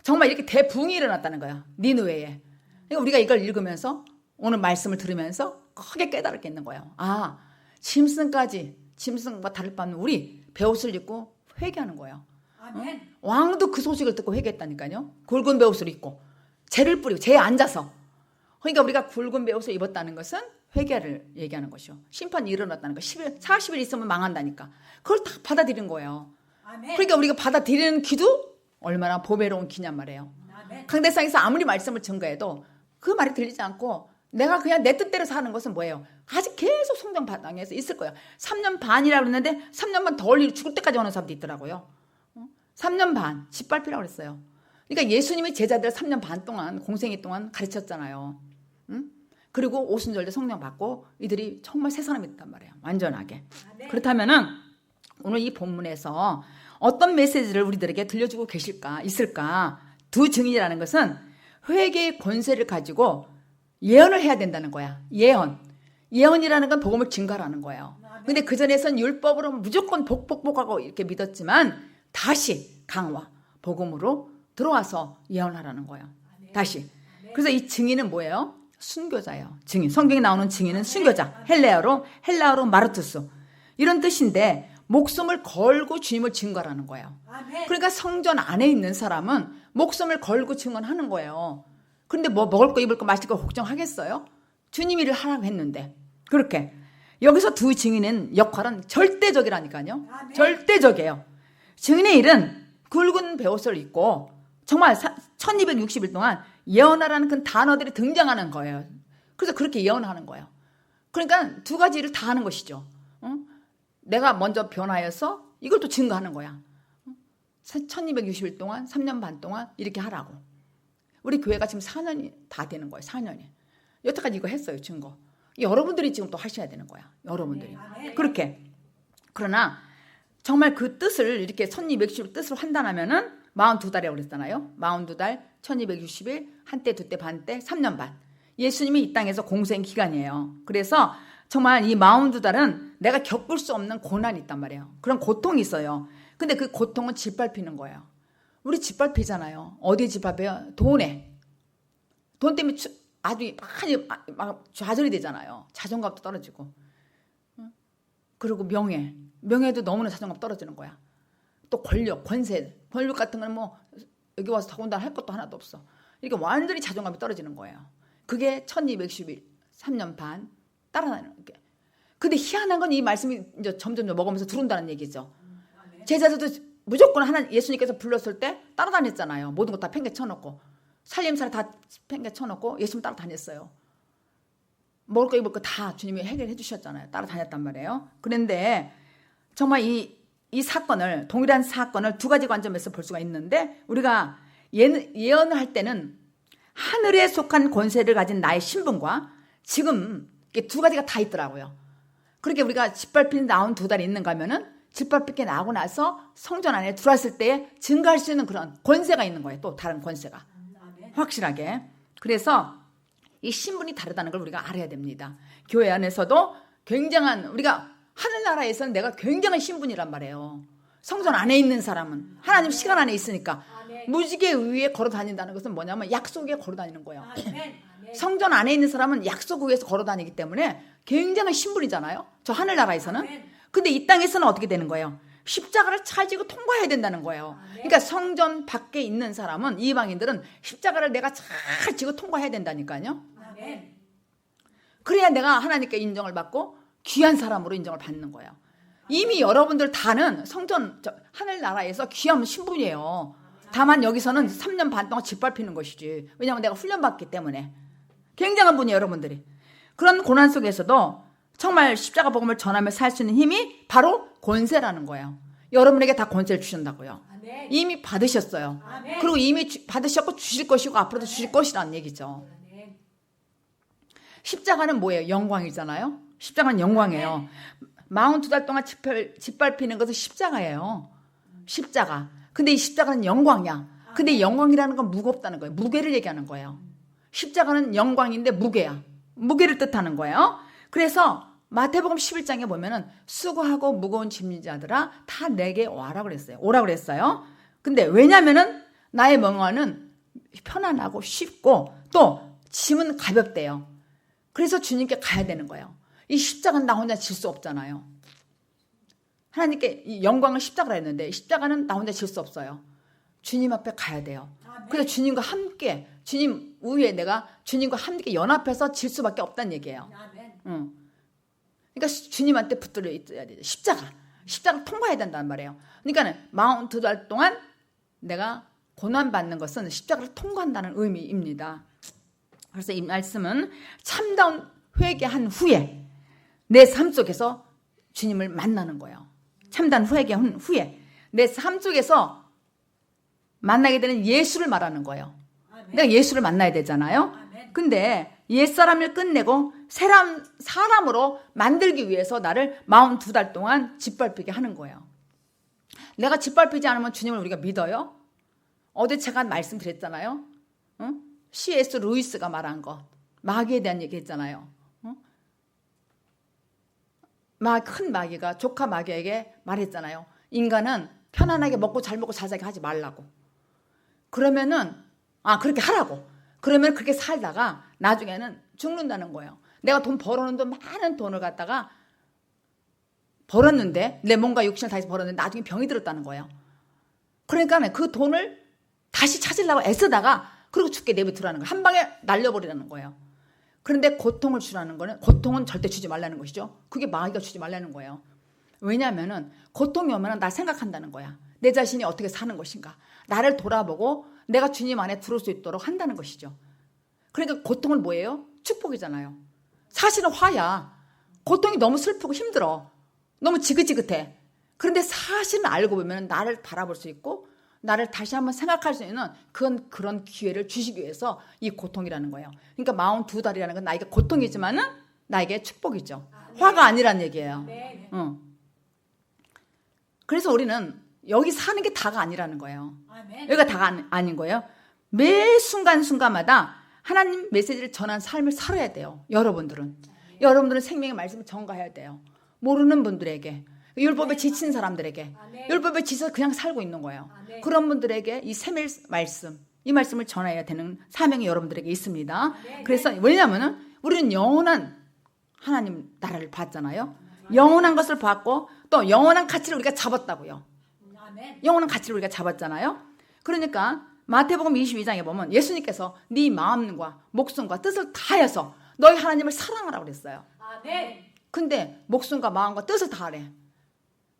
정말 이렇게 대붕이 일어났다는 거예요. 니느웨에. 그러니까 우리가 이걸 읽으면서 오늘 말씀을 들으면서 크게 깨달게 있는 거예요. 짐승과 다를 바 없는 우리 베옷을 입고 회개하는 거예요. 왕도 그 소식을 듣고 회개했다니까요. 굵은 베옷을 입고 재를 뿌리고 재에 앉아서. 그러니까 우리가 굵은 베옷을 입었다는 것은 회개를 얘기하는 것이요. 심판이 일어났다는 거. 40일 있으면 망한다니까. 그걸 다 받아들인 거예요. 그러니까 우리가 받아들이는 기도 얼마나 보배로운 기냔 말이에요. 강대상에서 아무리 말씀을 증거해도 그 말이 들리지 않고 내가 그냥 내 뜻대로 사는 것은 뭐예요? 아직 계속 성령 바탕에서 있을 거예요. 3년 반이라고 그랬는데 3년 반 더 올리고 죽을 때까지 오는 사람도 있더라고요. 3년 반 짓밟히라고 그랬어요. 그러니까 예수님이 제자들 3년 반 동안 공생애 동안 가르쳤잖아요. 응? 그리고 오순절때 성령 받고 이들이 정말 새 사람이 됐단 말이에요. 완전하게. 그렇다면은 오늘 이 본문에서 어떤 메시지를 우리들에게 들려주고 있을까? 두 증인이라는 것은 회개의 권세를 가지고 예언을 해야 된다는 거야. 예언이라는 건 복음을 증거하라는 거예요. 근데 그전에선 율법으로 무조건 복하고 이렇게 믿었지만 다시 강화, 복음으로 들어와서 예언하라는 거예요. 다시. 그래서 이 증인은 뭐예요? 순교자예요. 증인. 성경에 나오는 증인은 순교자. 헬라어로 마르투스. 이런 뜻인데 목숨을 걸고 주님을 증거하라는 거예요. 그러니까 성전 안에 있는 사람은 목숨을 걸고 증언하는 거예요. 그런데 뭐 먹을 거 입을 거 마실 거 걱정하겠어요? 주님 일을 하라고 했는데. 그렇게 여기서 두 증인의 역할은 절대적이라니까요. 절대적이에요. 증인의 일은 굵은 베옷을 입고 정말 1260일 동안 예언하라는 그 단어들이 등장하는 거예요. 그래서 그렇게 예언하는 거예요. 그러니까 두 가지 일을 다 하는 것이죠. 내가 먼저 변화해서 이걸 또 증거하는 거야. 1260일 동안 3년 반 동안 이렇게 하라고. 우리 교회가 지금 4년이 다 되는 거예요. 4년이. 여태까지 이거 했어요. 증거. 여러분들이 지금 또 하셔야 되는 거야. 여러분들이. 그렇게. 그러나 정말 그 뜻을 이렇게 1260일 뜻으로 한다면은 42달이라고 그랬잖아요. 42달, 1260일, 한때, 두때, 반때, 3년 반. 예수님이 이 땅에서 공생 기간이에요. 그래서 정말 이 42달은 내가 겪을 수 없는 고난이 있단 말이에요. 그런 고통이 있어요. 근데 그 고통은 짓밟히는 거예요. 우리 짓밟히잖아요. 어디에 짓밟혀요? 돈에. 돈 때문에 아주 많이 막 좌절이 되잖아요. 자존감도 떨어지고. 그리고 명예도 너무나 자존감 떨어지는 거야. 또 권력, 권세. 권력 같은 건 뭐 여기 와서 더군다나 할 것도 하나도 없어. 이렇게 완전히 자존감이 떨어지는 거예요. 그게 1260일, 3년 반 따라다니는 게. 근데 희한한 건 이 말씀이 이제 점점 먹으면서 들어온다는 얘기죠. 제자들도 무조건 예수님께서 불렀을 때 따라다녔잖아요. 모든 거 다 팽개쳐놓고. 살림살이 다 팽개쳐놓고 예수님 따라다녔어요. 먹을 거 입을 거 다 주님이 해결해 주셨잖아요. 따라다녔단 말이에요. 그런데 정말 이 사건을, 동일한 사건을 두 가지 관점에서 볼 수가 있는데 우리가 예언을 할 때는 하늘에 속한 권세를 가진 나의 신분과 지금 두 가지가 다 있더라고요. 그렇게 우리가 짓밟힌 42달이 있는가 하면은 짓밟히게 나오고 나서 성전 안에 들어왔을 때 증거할 수 있는 그런 권세가 있는 거예요. 또 다른 권세가. 확실하게. 그래서 이 신분이 다르다는 걸 우리가 알아야 됩니다. 교회 안에서도 굉장한, 우리가 하늘나라에서는 내가 굉장한 신분이란 말이에요. 성전 안에 있는 사람은 하나님 시간 안에 있으니까. 무지개 위에 걸어 다닌다는 것은 뭐냐면 약속 위에 걸어 다니는 거예요. 성전 안에 있는 사람은 약속 위에서 걸어 다니기 때문에 굉장한 신분이잖아요. 저 하늘나라에서는. 근데 이 땅에서는 어떻게 되는 거예요? 십자가를 차지고 통과해야 된다는 거예요. 그러니까 성전 밖에 있는 사람은, 이방인들은 십자가를 내가 잘 지고 통과해야 된다니까요. 그래야 내가 하나님께 인정을 받고 귀한 사람으로 인정을 받는 거예요. 이미 여러분들 다는 성전 하늘나라에서 귀한 신분이에요. 다만 여기서는 3년 반 동안 짓밟히는 것이지. 왜냐하면 내가 훈련받기 때문에. 굉장한 분이에요, 여러분들이. 그런 고난 속에서도 정말 십자가 복음을 전하며 살 수 있는 힘이 바로 권세라는 거예요. 여러분에게 다 권세를 주신다고요. 이미 받으셨어요. 그리고 이미 받으셨고 주실 것이고 앞으로도 주실 것이라는 얘기죠. 십자가는 뭐예요? 영광이잖아요. 십자가는 영광이에요. 42달 동안 짓밟히는 것은 십자가예요. 십자가. 근데 이 십자가는 영광이야. 근데 이 영광이라는 건 무겁다는 거예요. 무게를 얘기하는 거예요. 십자가는 영광인데 무게야. 무게를 뜻하는 거예요. 그래서 마태복음 11장에 보면은 수고하고 무거운 짐자들아 다 내게 와라 그랬어요. 오라 그랬어요. 근데 왜냐면은 나의 멍어는 편안하고 쉽고 또 짐은 가볍대요. 그래서 주님께 가야 되는 거예요. 이 십자가는 나 혼자 질 수 없잖아요. 하나님께 이 영광을 십자가라 했는데 십자가는 나 혼자 질 수 없어요. 주님 앞에 가야 돼요. 그래서 주님과 함께, 주님 위에 내가 주님과 함께 연합해서 질 수밖에 없다는 얘기예요. 그러니까 주님한테 붙들려 있어야 돼요. 십자가 통과해야 된다는 말이에요. 그러니까 42달 동안 내가 고난받는 것은 십자가를 통과한다는 의미입니다. 그래서 이 말씀은 참다운 회개한 후에 내 삶 속에서 주님을 만나는 거예요. 참다운 회개한 후에 내 삶 속에서 만나게 되는 예수를 말하는 거예요. 내가 예수를 만나야 되잖아요. 근데 옛사람을 끝내고 사람으로 만들기 위해서 나를 42달 동안 짓밟히게 하는 거예요. 내가 짓밟히지 않으면 주님을 우리가 믿어요? 어제 제가 말씀드렸잖아요. C.S. 루이스가 말한 것, 마귀에 대한 얘기 했잖아요. 큰 마귀가 조카 마귀에게 말했잖아요. 인간은 편안하게 먹고 잘 먹고 잘 살게 하지 말라고. 그러면은 그렇게 하라고. 그러면 그렇게 살다가 나중에는 죽는다는 거예요. 내가 돈 벌어놓은 돈, 많은 돈을 갖다가 벌었는데, 내 몸과 육신을 다시 벌었는데 나중에 병이 들었다는 거예요. 그러니까 그 돈을 다시 찾으려고 애쓰다가 그리고 죽게 내버려두라는 거예요. 한 방에 날려버리라는 거예요. 그런데 고통을 주라는 거는, 고통은 절대 주지 말라는 것이죠. 그게 마귀가 주지 말라는 거예요. 왜냐하면은 고통이 오면 나 생각한다는 거야. 내 자신이 어떻게 사는 것인가. 나를 돌아보고 내가 주님 안에 들어올 수 있도록 한다는 것이죠. 그러니까 고통은 뭐예요? 축복이잖아요. 사실은 화야. 고통이 너무 슬프고 힘들어. 너무 지긋지긋해. 그런데 사실은 알고 보면 나를 바라볼 수 있고 나를 다시 한번 생각할 수 있는 그런 기회를 주시기 위해서 이 고통이라는 거예요. 그러니까 42달이라는 건 나에게 고통이지만은 나에게 축복이죠. 화가 아니란 얘기예요. 그래서 우리는 여기 사는 게 다가 아니라는 거예요. 여기가 다가 아닌 거예요. 매 순간순간마다 하나님 메시지를 전한 삶을 살아야 돼요. 여러분들은 생명의 말씀을 전가해야 돼요. 모르는 분들에게, 율법에 지친 사람들에게, 율법에 지쳐 그냥 살고 있는 거예요. 그런 분들에게 이 샘의 말씀, 이 말씀을 전해야 되는 사명이 여러분들에게 있습니다. 그래서 왜냐하면 우리는 영원한 하나님 나라를 봤잖아요. 영원한 것을 봤고 또 영원한 가치를 우리가 잡았다고요. 영원한 가치를 우리가 잡았잖아요. 그러니까 마태복음 22장에 보면 예수님께서 네 마음과 목숨과 뜻을 다해서 너희 하나님을 사랑하라고 그랬어요. 근데 목숨과 마음과 뜻을 다하래.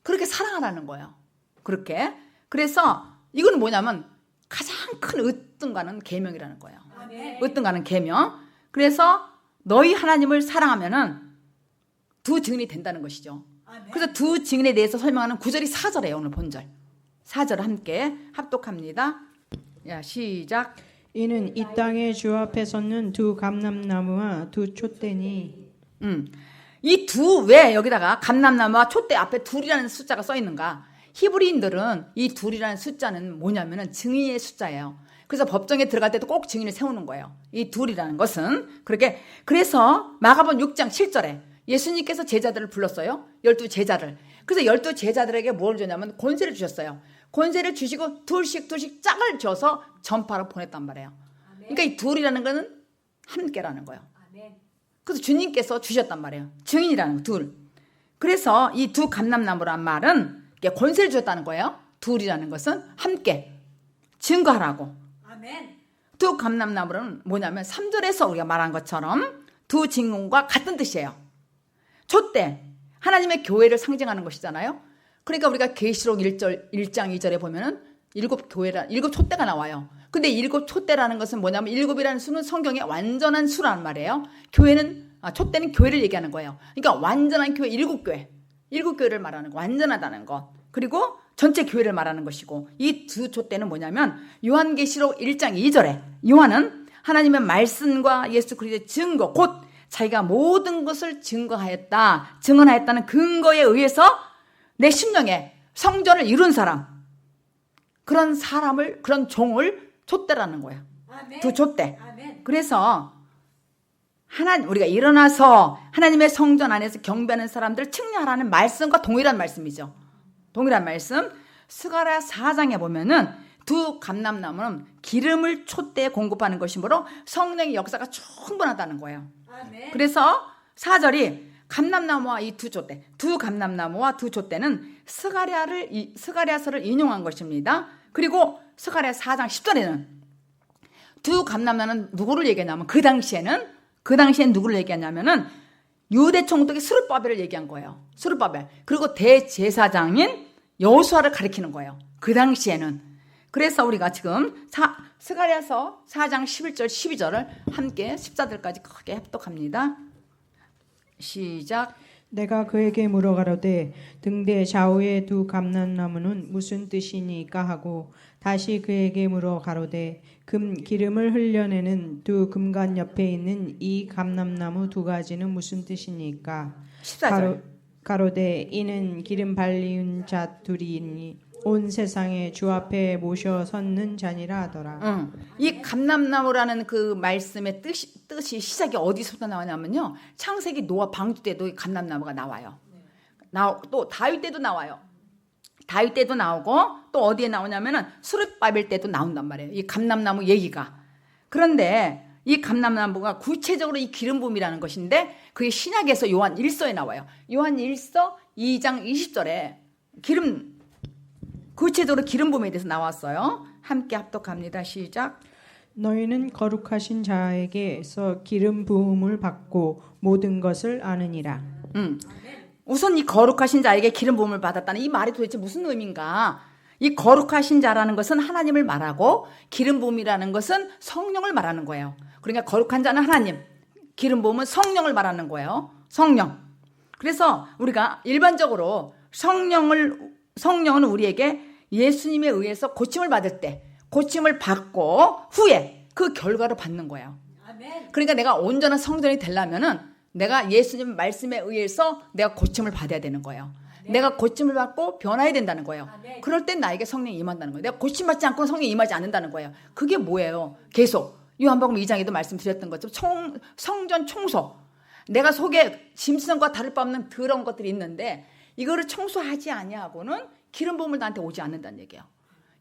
그렇게 사랑하라는 거예요. 그렇게. 그래서 이거는 뭐냐면 가장 큰 으뜸가는 계명이라는 거예요. 으뜸가는 계명. 그래서 너희 하나님을 사랑하면은 두 증인이 된다는 것이죠. 그래서 두 증인에 대해서 설명하는 9절이 4절이에요. 오늘 본절. 4절 함께 합독합니다. 야, 시작. 이는 이 땅의 주 앞에 섰는 두 감람나무와 두 촛대니. 이 두 왜 여기다가 감람나무와 촛대 앞에 둘이라는 숫자가 써 있는가? 히브리인들은 이 둘이라는 숫자는 뭐냐면은 증인의 숫자예요. 그래서 법정에 들어갈 때도 꼭 증인을 세우는 거예요. 이 둘이라는 것은 그렇게. 그래서 마가복음 6장 7절에 예수님께서 제자들을 불렀어요. 12제자를. 그래서 12제자들에게 뭘 줬냐면 권세를 주셨어요. 권세를 주시고 둘씩 짝을 줘서 전파를 보냈단 말이에요. 그러니까 이 둘이라는 거는 함께라는 거예요. 그래서 주님께서 주셨단 말이에요. 증인이라는 거, 둘. 그래서 이 두 감람나무란 말은 권세를 주셨다는 거예요. 둘이라는 것은 함께 증거하라고. 두 감람나무는 뭐냐면 3절에서 우리가 말한 것처럼 두 증인과 같은 뜻이에요. 촛대, 하나님의 교회를 상징하는 것이잖아요. 그러니까 우리가 계시록 1장 2절에 보면은 7 촛대가 나와요. 근데 7 촛대라는 것은 뭐냐면 7이라는 수는 성경의 완전한 수라는 말이에요. 촛대는 교회를 얘기하는 거예요. 그러니까 완전한 교회 7교회. 7교회를 말하는 거, 완전하다는 것. 그리고 전체 교회를 말하는 것이고, 이 두 촛대는 뭐냐면 요한계시록 1장 2절에 요한은 하나님의 말씀과 예수 그리스도의 증거, 곧 자기가 모든 것을 증언하였다는 근거에 의해서 내 심령에 성전을 이룬 사람, 그런 종을 촛대라는 거야. 두 촛대. 그래서 우리가 일어나서 하나님의 성전 안에서 경배하는 사람들을 측량하라는 말씀과 동일한 말씀이죠. 동일한 말씀. 스가랴 4장에 보면은 두 감람나무는 기름을 촛대에 공급하는 것이므로 성령의 역사가 충분하다는 거예요. 그래서 4절이 감람나무와 이 두 감람나무와 두 촛대는 스가랴서를 인용한 것입니다. 그리고 스가랴 4장 10절에는 두 감람나무는 누구를 얘기하냐면 그 당시엔 누구를 얘기하냐면은 유대 총독의 스룹바벨을 얘기한 거예요. 스룹바벨. 그리고 대제사장인 여호수아를 가리키는 거예요. 그 당시에는. 그래서 우리가 지금 스가랴서 4장 11절 12절을 함께 14절까지 크게 합독합니다. 시작. 내가 그에게 물어가로되 등대 좌우의 두 감람나무는 무슨 뜻이니까 하고 다시 그에게 물어가로되 기름을 흘려내는 두 금관 옆에 있는 이 감람나무 두 가지는 무슨 뜻이니까 14절. 가로되 이는 기름 발리운 자 둘이니 온 세상에 주 앞에 모셔 섰는 자니라 하더라. 이 감람나무라는 그 말씀의 뜻이 시작이 어디서부터 나오냐면요. 창세기 노아 방주 때도 이 감람나무가 나와요. 또 다윗 때도 나와요. 다윗 때도 나오고 또 어디에 나오냐면은 수르바벨 때도 나온단 말이에요. 이 감람나무 얘기가. 그런데 이 감람나무가 구체적으로 이 기름 부음이라는 것인데 그게 신약에서 요한 1서에 나와요. 요한 1서 2장 20절에 구체적으로 기름 부음에 대해서 나왔어요. 함께 합독합니다. 시작. 너희는 거룩하신 자에게서 기름 부음을 받고 모든 것을 아느니라. 우선 이 거룩하신 자에게 기름 부음을 받았다는 이 말이 도대체 무슨 의미인가? 이 거룩하신 자라는 것은 하나님을 말하고 기름 부음이라는 것은 성령을 말하는 거예요. 그러니까 거룩한 자는 하나님, 기름 부음은 성령을 말하는 거예요. 성령. 그래서 우리가 일반적으로 성령은 우리에게 예수님에 의해서 고침을 받을 때 고침을 받고 후에 그 결과를 받는 거예요. 아멘. 그러니까 내가 온전한 성전이 되려면은 내가 예수님 말씀에 의해서 내가 고침을 받아야 되는 거예요. 내가 고침을 받고 변화해야 된다는 거예요. 그럴 땐 나에게 성령이 임한다는 거예요. 내가 고침받지 않고는 성령이 임하지 않는다는 거예요. 그게 뭐예요? 계속 요한복음 2장에도 말씀드렸던 것처럼 성전 청소. 내가 속에 짐승과 다를 바 없는 더러운 것들이 있는데 이거를 청소하지 아니하고는 기름 부음을 나한테 오지 않는다는 얘기예요.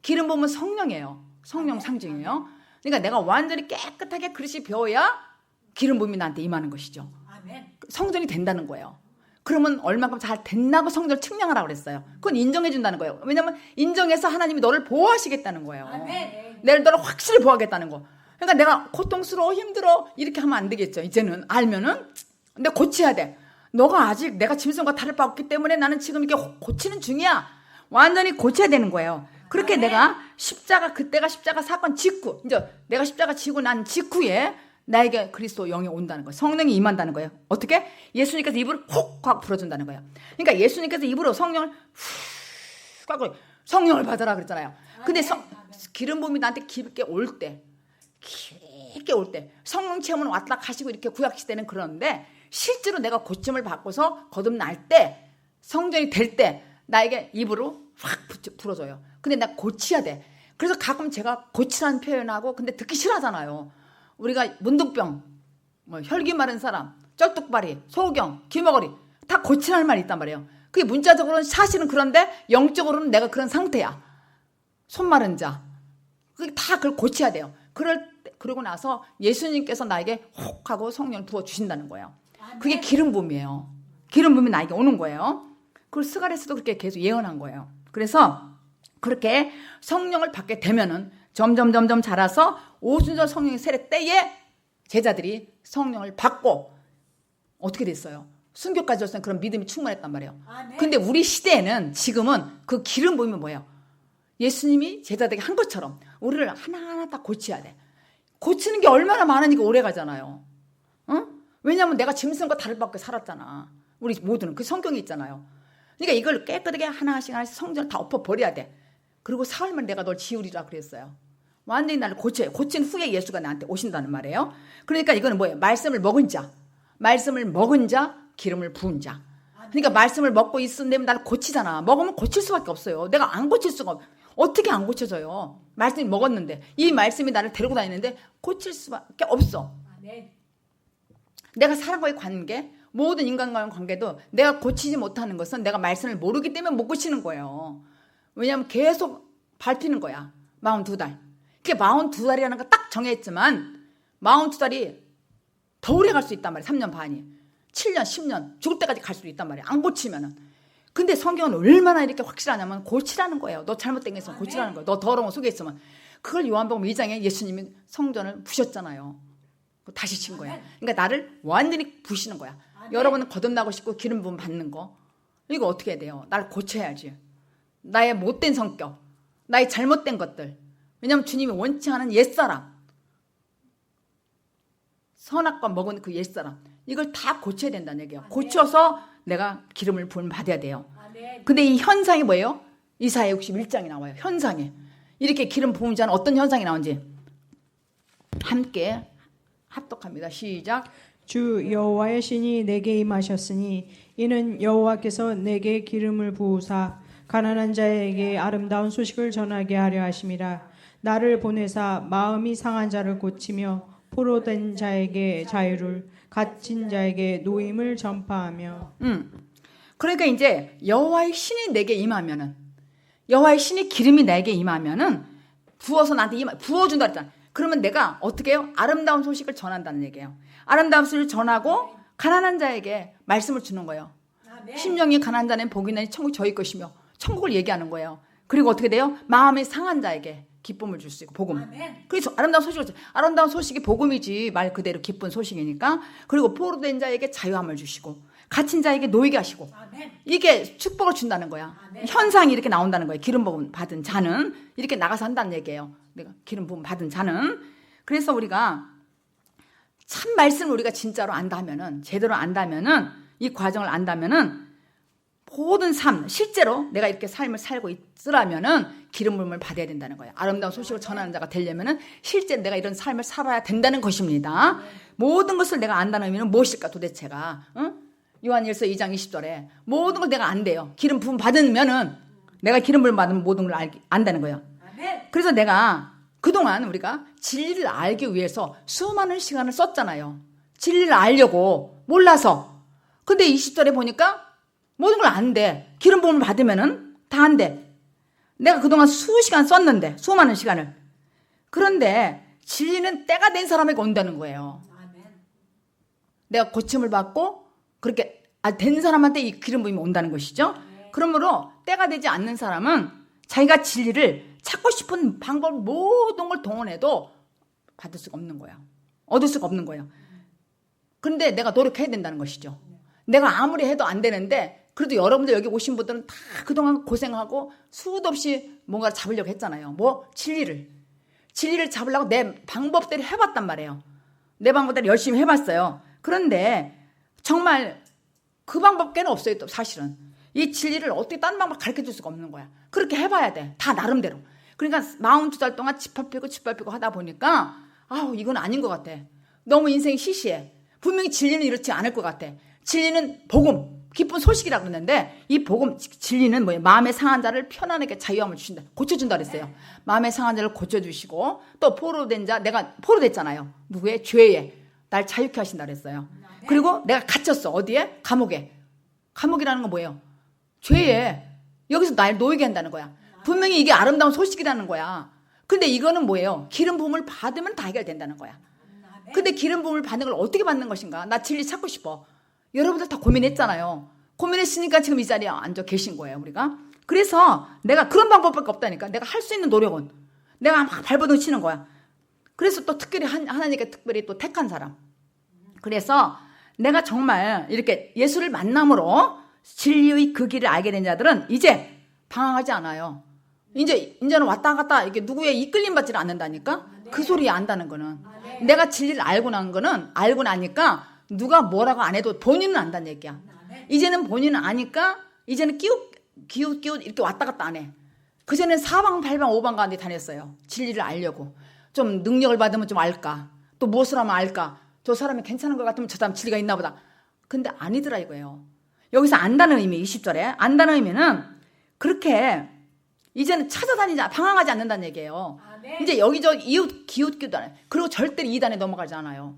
기름 부음은 성령이에요. 성령 상징이에요. 그러니까 내가 완전히 깨끗하게 그릇이 배워야 기름 부음이 나한테 임하는 것이죠. 아멘. 성전이 된다는 거예요. 그러면 얼마큼 잘 됐나고 성전을 측량하라고 그랬어요. 그건 인정해 준다는 거예요. 왜냐하면 인정해서 하나님이 너를 보호하시겠다는 거예요. 아멘. 너를 확실히 보호하겠다는 거. 그러니까 내가 고통스러워 힘들어 이렇게 하면 안 되겠죠. 이제는 알면은 근데 고쳐야 돼. 너가 아직 내가 짐승과 다를 바 없기 때문에 나는 지금 이렇게 고치는 중이야. 완전히 고쳐야 되는 거예요. 그렇게 내가 그때가 십자가 사건 직후, 이제 내가 십자가 지고 난 직후에 나에게 그리스도 영이 온다는 거예요. 성령이 임한다는 거예요. 어떻게? 예수님께서 입을 훅 하고 불어준다는 거예요. 그러니까 예수님께서 입으로 성령을 훅 하고 성령을 받아라 그랬잖아요. 근데 기름 부음이 나한테 깊게 올 때, 성령 체험은 왔다 가시고 이렇게 구약시대는 그러는데 실제로 내가 고침을 받고서 거듭날 때, 성전이 될 때 나에게 입으로 확 불어줘요. 근데 나 고쳐야 돼. 그래서 가끔 제가 고치라는 표현하고 근데 듣기 싫어하잖아요. 우리가 문둥병, 혈기 마른 사람, 쩔뚝발이, 소경, 귀머거리 다 고치라는 말이 있단 말이에요. 그게 문자적으로는 사실은 그런데 영적으로는 내가 그런 상태야. 손 마른 자. 그게 다 그걸 고쳐야 돼요. 그러고 나서 예수님께서 나에게 혹 하고 성령을 부어주신다는 거예요. 그게 기름 부음이에요. 기름 부음이 나에게 오는 거예요. 그걸 스가랴서도 그렇게 계속 예언한 거예요. 그래서 그렇게 성령을 받게 되면은 점점 자라서 오순절 성령이 세례 때에 제자들이 성령을 받고 어떻게 됐어요? 순교까지 줬으면 그런 믿음이 충만했단 말이에요. 근데 우리 시대에는 지금은 그 기름 부음이 뭐예요? 예수님이 제자들에게 한 것처럼 우리를 하나하나 다 고쳐야 돼. 고치는 게 얼마나 많으니까 오래 가잖아요. 응? 왜냐하면 내가 짐승과 다를 바 없게 살았잖아. 우리 모두는 그 성경이 있잖아요. 그러니까 이걸 깨끗하게 하나씩 성전을 다 엎어버려야 돼. 그리고 사흘만 내가 널 지우리라 그랬어요. 완전히 나를 고쳐요. 고친 후에 예수가 나한테 오신다는 말이에요. 그러니까 이거는 뭐예요? 말씀을 먹은 자, 기름을 부은 자. 그러니까 말씀을 먹고 있는데 나를 고치잖아. 먹으면 고칠 수밖에 없어요. 내가 안 고칠 수가 어떻게 안 고쳐져요? 말씀이 먹었는데 이 말씀이 나를 데리고 다니는데 고칠 수밖에 없어. 아멘. 내가 사람과의 관계, 모든 인간과의 관계도 내가 고치지 못하는 것은 내가 말씀을 모르기 때문에 못 고치는 거예요. 왜냐하면 계속 밟히는 거야. 42달. 그게 42달이라는 거 딱 정했지만 42달이 더 오래 갈 수 있단 말이야. 3년 반이. 7년, 10년, 죽을 때까지 갈 수도 있단 말이야. 안 고치면은. 근데 성경은 얼마나 이렇게 확실하냐면 고치라는 거예요. 너 잘못된 게 있으면 고치라는 거예요. 너 더러운 거 속에 있으면. 그걸 요한복음 2장에 예수님이 성전을 부셨잖아요. 다시 친 거야. 그러니까 나를 완전히 부시는 거야. 여러분은 거듭나고 싶고 기름 부음 받는 거. 이거 어떻게 해야 돼요? 나를 고쳐야지. 나의 못된 성격, 나의 잘못된 것들. 왜냐하면 주님이 원치 않은 옛사람, 선악과 먹은 그 옛사람, 이걸 다 고쳐야 된다는 얘기예요. 고쳐서 내가 기름을 부음 받아야 돼요. 아멘. 근데 이 현상이 뭐예요? 이사야 61장이 나와요. 현상에 이렇게 기름 부음지 않은 어떤 현상이 나오는지 함께 합독합니다. 시작. 주 여호와의 신이 내게 임하셨으니 이는 여호와께서 내게 기름을 부으사 가난한 자에게 아름다운 소식을 전하게 하려 하심이라. 나를 보내사 마음이 상한 자를 고치며 포로된 자에게 자유를, 갇힌 자에게 노임을 전파하며. 그러니까 이제 여호와의 신이 내게 임하면은, 여호와의 신이 기름이 내게 임하면은 부어서 나한테 부어준다 그랬잖아. 그러면 내가 어떻게 해요? 아름다운 소식을 전한다는 얘기예요. 아름다운 소식을 전하고 가난한 자에게 말씀을 주는 거예요. 아멘. 심령이 가난한 자는 복이 있나니 천국이 저희 것이며, 천국을 얘기하는 거예요. 그리고 어떻게 돼요? 마음이 상한 자에게 기쁨을 줄 수 있고, 복음. 아멘. 그래서 아름다운 소식이 복음이지, 말 그대로 기쁜 소식이니까. 그리고 포로된 자에게 자유함을 주시고, 갇힌 자에게 놓이게 하시고, 아멘. 이게 축복을 준다는 거야. 아멘. 현상이 이렇게 나온다는 거예요. 기름 부음 받은 자는 이렇게 나가서 한다는 얘기예요. 내가 기름 부음 받은 자는. 그래서 우리가 참 말씀을 우리가 진짜로 안다면은, 제대로 안다면은, 이 과정을 안다면은 모든 삶, 실제로 내가 이렇게 삶을 살고 있으라면은 기름 부음을 받아야 된다는 거예요. 아름다운 소식을 전하는 자가 되려면은 실제 내가 이런 삶을 살아야 된다는 것입니다. 모든 것을 내가 안다는 의미는 무엇일까 도대체가? 응? 요한일서 2장 20절에 모든 걸 내가 안대요. 기름 부음 받으면은, 내가 기름 부음 받으면 모든 걸 안다는 거예요. 아멘. 그래서 내가 그동안 우리가 진리를 알기 위해서 수많은 시간을 썼잖아요. 진리를 알려고, 몰라서. 근데 20절에 보니까 모든 걸 안돼. 기름 부음을 받으면은 다 안돼. 내가 그동안 수시간 썼는데, 수많은 시간을. 그런데 진리는 때가 된 사람에게 온다는 거예요. 아멘. 내가 고침을 받고 그렇게 된 사람한테 이 기름 부음이 온다는 것이죠. 그러므로 때가 되지 않는 사람은 자기가 진리를 찾고 싶은 방법 모든 걸 동원해도 받을 수가 없는 거야. 얻을 수가 없는 거예요. 그런데 내가 노력해야 된다는 것이죠. 내가 아무리 해도 안 되는데, 그래도 여러분들 여기 오신 분들은 다 그동안 고생하고 수도 없이 뭔가를 잡으려고 했잖아요. 뭐? 진리를 잡으려고 내 방법대로 해봤단 말이에요. 내 방법대로 열심히 해봤어요. 그런데 정말 그 방법께는 없어요. 또 사실은 이 진리를 어떻게 다른 방법 가르쳐줄 수가 없는 거야. 그렇게 해봐야 돼. 다 나름대로. 그러니까 42달 동안 짓밟히고 하다 보니까 아우, 이건 아닌 것 같아. 너무 인생이 시시해. 분명히 진리는 이렇지 않을 것 같아. 진리는 복음, 기쁜 소식이라 그러는데, 이 복음, 진리는 뭐예요? 마음의 상한 자를 편안하게 자유함을 주신다. 고쳐준다 그랬어요. 마음의 상한 자를 고쳐주시고, 또 포로된 자, 내가 포로됐잖아요. 누구의? 죄에. 날 자유케 하신다 그랬어요. 그리고 내가 갇혔어. 어디에? 감옥에. 감옥이라는 건 뭐예요? 죄에. 여기서 날 놓이게 한다는 거야. 분명히 이게 아름다운 소식이라는 거야. 근데 이거는 뭐예요? 기름 부음을 받으면 다 해결된다는 거야. 근데 기름 부음을 받는 걸 어떻게 받는 것인가? 나 진리 찾고 싶어. 여러분들 다 고민했잖아요. 고민했으니까 지금 이 자리에 앉아 계신 거예요, 우리가. 그래서 내가 그런 방법밖에 없다니까. 내가 할 수 있는 노력은 내가 막 발버둥 치는 거야. 그래서 또 특별히 하나님께 특별히 또 택한 사람. 그래서 내가 정말 이렇게 예수를 만남으로 진리의 그 길을 알게 된 자들은 이제 방황하지 않아요. 이제는 왔다 갔다 이게 누구의 이끌림 받지를 않는다니까. 그 소리 안다는 거는. 내가 진리를 알고 난 거는, 알고 나니까 누가 뭐라고 안 해도 본인은 안다는 얘기야. 이제는 본인은 아니까 이제는 기웃 이렇게 왔다 갔다 안 해. 그전에는 사방팔방 오방가운데 다녔어요. 진리를 알려고. 좀 능력을 받으면 좀 알까. 또 무엇을 하면 알까. 저 사람이 괜찮은 것 같으면 저 사람 진리가 있나 보다. 근데 아니더라 이거예요. 여기서 안다는 의미, 20절에 안다는 의미는 그렇게 이제는 찾아다니자, 방황하지 않는다는 얘기예요. 이제 여기저기 기웃기웃 안 해. 그리고 절대로 이단에 넘어가지 않아요.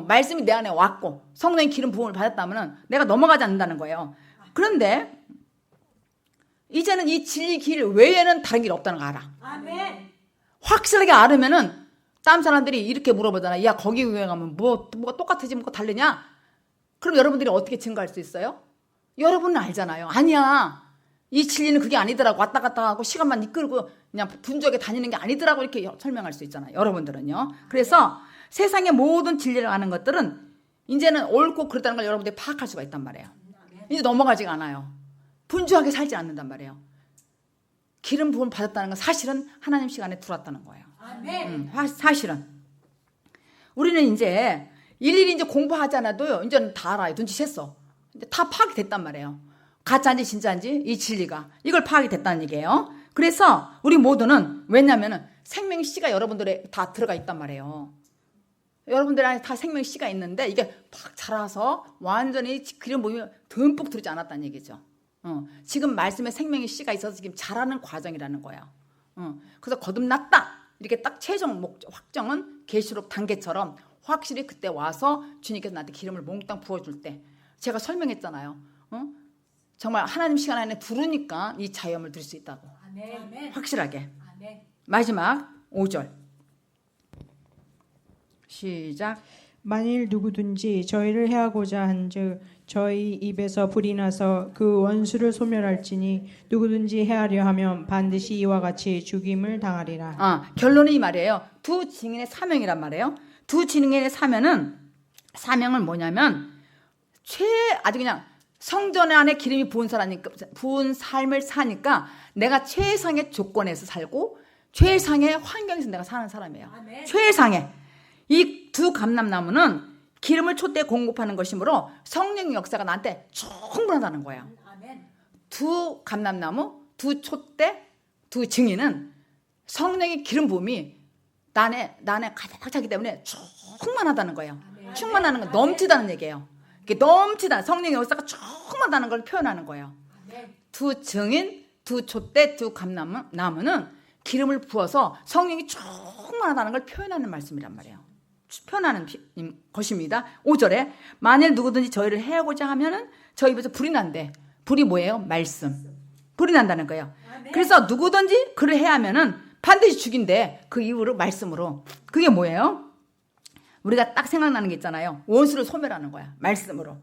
말씀이 내 안에 왔고 성령의 기름 부음을 받았다면 내가 넘어가지 않는다는 거예요. 그런데 이제는 이 진리 길 외에는 다른 길 없다는 거 알아. 아멘. 확실하게 알으면은 다른 사람들이 이렇게 물어보잖아. 야, 거기 교회 가면 뭐가 똑같으지 뭐가 다르냐? 그럼 여러분들이 어떻게 증거할 수 있어요? 여러분은 알잖아요. 아니야. 이 진리는 그게 아니더라고. 왔다 갔다 하고 시간만 이끌고 그냥 분주하게 다니는 게 아니더라고. 이렇게 설명할 수 있잖아요. 여러분들은요. 그래서 세상의 모든 진리를 아는 것들은 이제는 옳고 그렇다는 걸 여러분들이 파악할 수가 있단 말이에요. 이제 넘어가지가 않아요. 분주하게 살지 않는단 말이에요. 기름 부음 받았다는 건 사실은 하나님 시간에 들어왔다는 거예요. 아멘. 사실은 우리는 이제 일일이 이제 공부하지 않아도요, 이제는 다 알아요. 눈치챘어. 이제 다 파악이 됐단 말이에요. 가짜인지 진짜인지 이 진리가 이걸 파악이 됐다는 얘기예요. 그래서 우리 모두는 왜냐하면은 생명의 씨가 여러분들에 다 들어가 있단 말이에요. 여러분들 안에 다 생명의 씨가 있는데 이게 팍 자라서 완전히 기름 부음이 듬뿍 들지 않았다는 얘기죠. 지금 말씀에 생명의 씨가 있어서 지금 자라는 과정이라는 거예요. 그래서 거듭났다 이렇게 딱 최종 확정은 계시록 단계처럼 확실히 그때 와서 주님께서 나한테 기름을 몽땅 부어줄 때 제가 설명했잖아요. 정말 하나님 시간 안에 들으니까 이 자유함을 누릴 수 있다고. 아멘. 확실하게. 아멘. 마지막 5절 시작. 만일 누구든지 저희를 해하고자 한즉 저희 입에서 불이 나서 그 원수를 소멸할지니 누구든지 해하려 하면 반드시 이와 같이 죽임을 당하리라. 결론은 이 말이에요. 두 증인의 사명이란 말이에요. 두 증인의 사명은 뭐냐면 아주 그냥 성전 안에 기름이 부은 삶을 사니까 내가 최상의 조건에서 살고 최상의 환경에서 내가 사는 사람이에요. 아멘. 최상의. 이 두 감람나무는 기름을 촛대에 공급하는 것이므로 성령의 역사가 나한테 충분하다는 거예요. 아멘. 두 감람나무, 두 촛대, 두 증인은 성령의 기름 부음이 나에 가득 차기 때문에 충만하다는 거예요. 아멘. 충만하는 건 넘치다는 얘기예요. 이게 넘치다 성령의 역사가 충만하다는 걸 표현하는 거예요. 아멘. 두 증인, 두 촛대, 두 감람나무는 기름을 부어서 성령이 충만하다는 걸 표현하는 말씀이란 말이에요. 표현하는 것입니다. 5절에 만일 누구든지 저희를 해하고자 하면은 저희 입에서 불이 난대. 불이 뭐예요? 말씀. 불이 난다는 거예요. 아멘. 그래서 누구든지 그를 해하면은 반드시 죽인대. 그 이유로 말씀으로. 그게 뭐예요? 우리가 딱 생각나는 게 있잖아요. 원수를 소멸하는 거야. 말씀으로.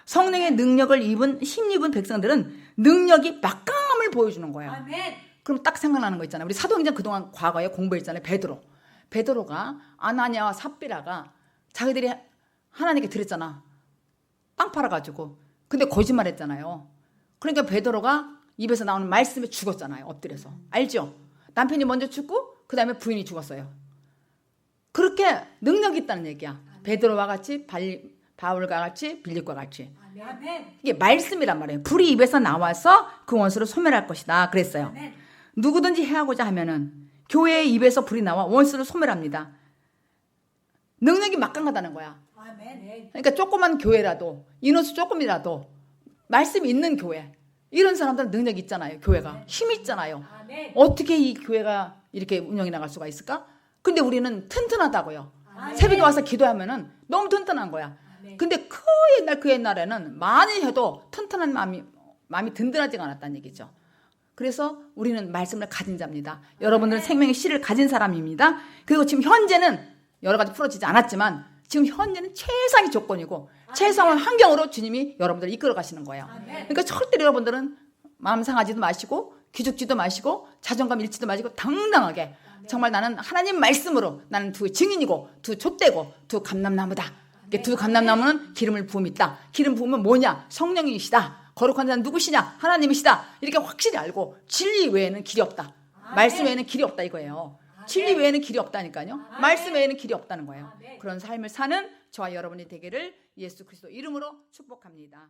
성령의 능력을 힘입은 백성들은 능력이 막강함을 보여주는 거예요. 아멘. 그럼 딱 생각나는 거 있잖아요. 우리 사도행전 그동안 과거에 공부했잖아요. 베드로가 아나니아와 삽비라가 자기들이 하나님께 드렸잖아. 땅 팔아가지고. 근데 거짓말했잖아요. 그러니까 베드로가 입에서 나오는 말씀에 죽었잖아요. 엎드려서. 알죠? 남편이 먼저 죽고 그 다음에 부인이 죽었어요. 그렇게 능력이 있다는 얘기야. 베드로와 같이 바울과 같이 빌립과 같이. 아멘. 이게 말씀이란 말이에요. 불이 입에서 나와서 그 원수를 소멸할 것이다. 그랬어요. 아멘. 누구든지 해하고자 하면은 교회의 입에서 불이 나와 원수를 소멸합니다. 능력이 막강하다는 거야. 아멘. 그러니까 조그만 교회라도 인원수 조금이라도 말씀이 있는 교회 이런 사람들은 능력이 있잖아요. 교회가 힘이 있잖아요. 아멘. 어떻게 이 교회가 이렇게 운영이 나갈 수가 있을까? 근데 우리는 튼튼하다고요. 아멘. 새벽에 와서 기도하면은 너무 튼튼한 거야. 아멘. 근데 그 옛날에는 많이 해도 튼튼한 마음이 든든하지가 않았다는 얘기죠. 그래서 우리는 말씀을 가진 자입니다. 여러분들은 생명의 씨를 가진 사람입니다. 그리고 지금 현재는 여러 가지 풀어지지 않았지만 지금 현재는 최상의 조건이고 최상의 환경으로 주님이 여러분들을 이끌어 가시는 거예요. 그러니까 절대로 여러분들은 마음 상하지도 마시고 기죽지도 마시고 자존감 잃지도 마시고 당당하게 정말 나는 하나님 말씀으로 나는 두 증인이고 두 촛대고 두 감람나무다. 두 감람나무는 기름을 부음이 있다. 기름 부음은 뭐냐? 성령이시다. 거룩한 자는 누구시냐? 하나님이시다. 이렇게 확실히 알고 진리 외에는 길이 없다. 말씀 외에는 길이 없다 이거예요. 진리 외에는 길이 없다니까요. 말씀 외에는 길이 없다는 거예요. 그런 삶을 사는 저와 여러분이 되기를 예수 그리스도 이름으로 축복합니다.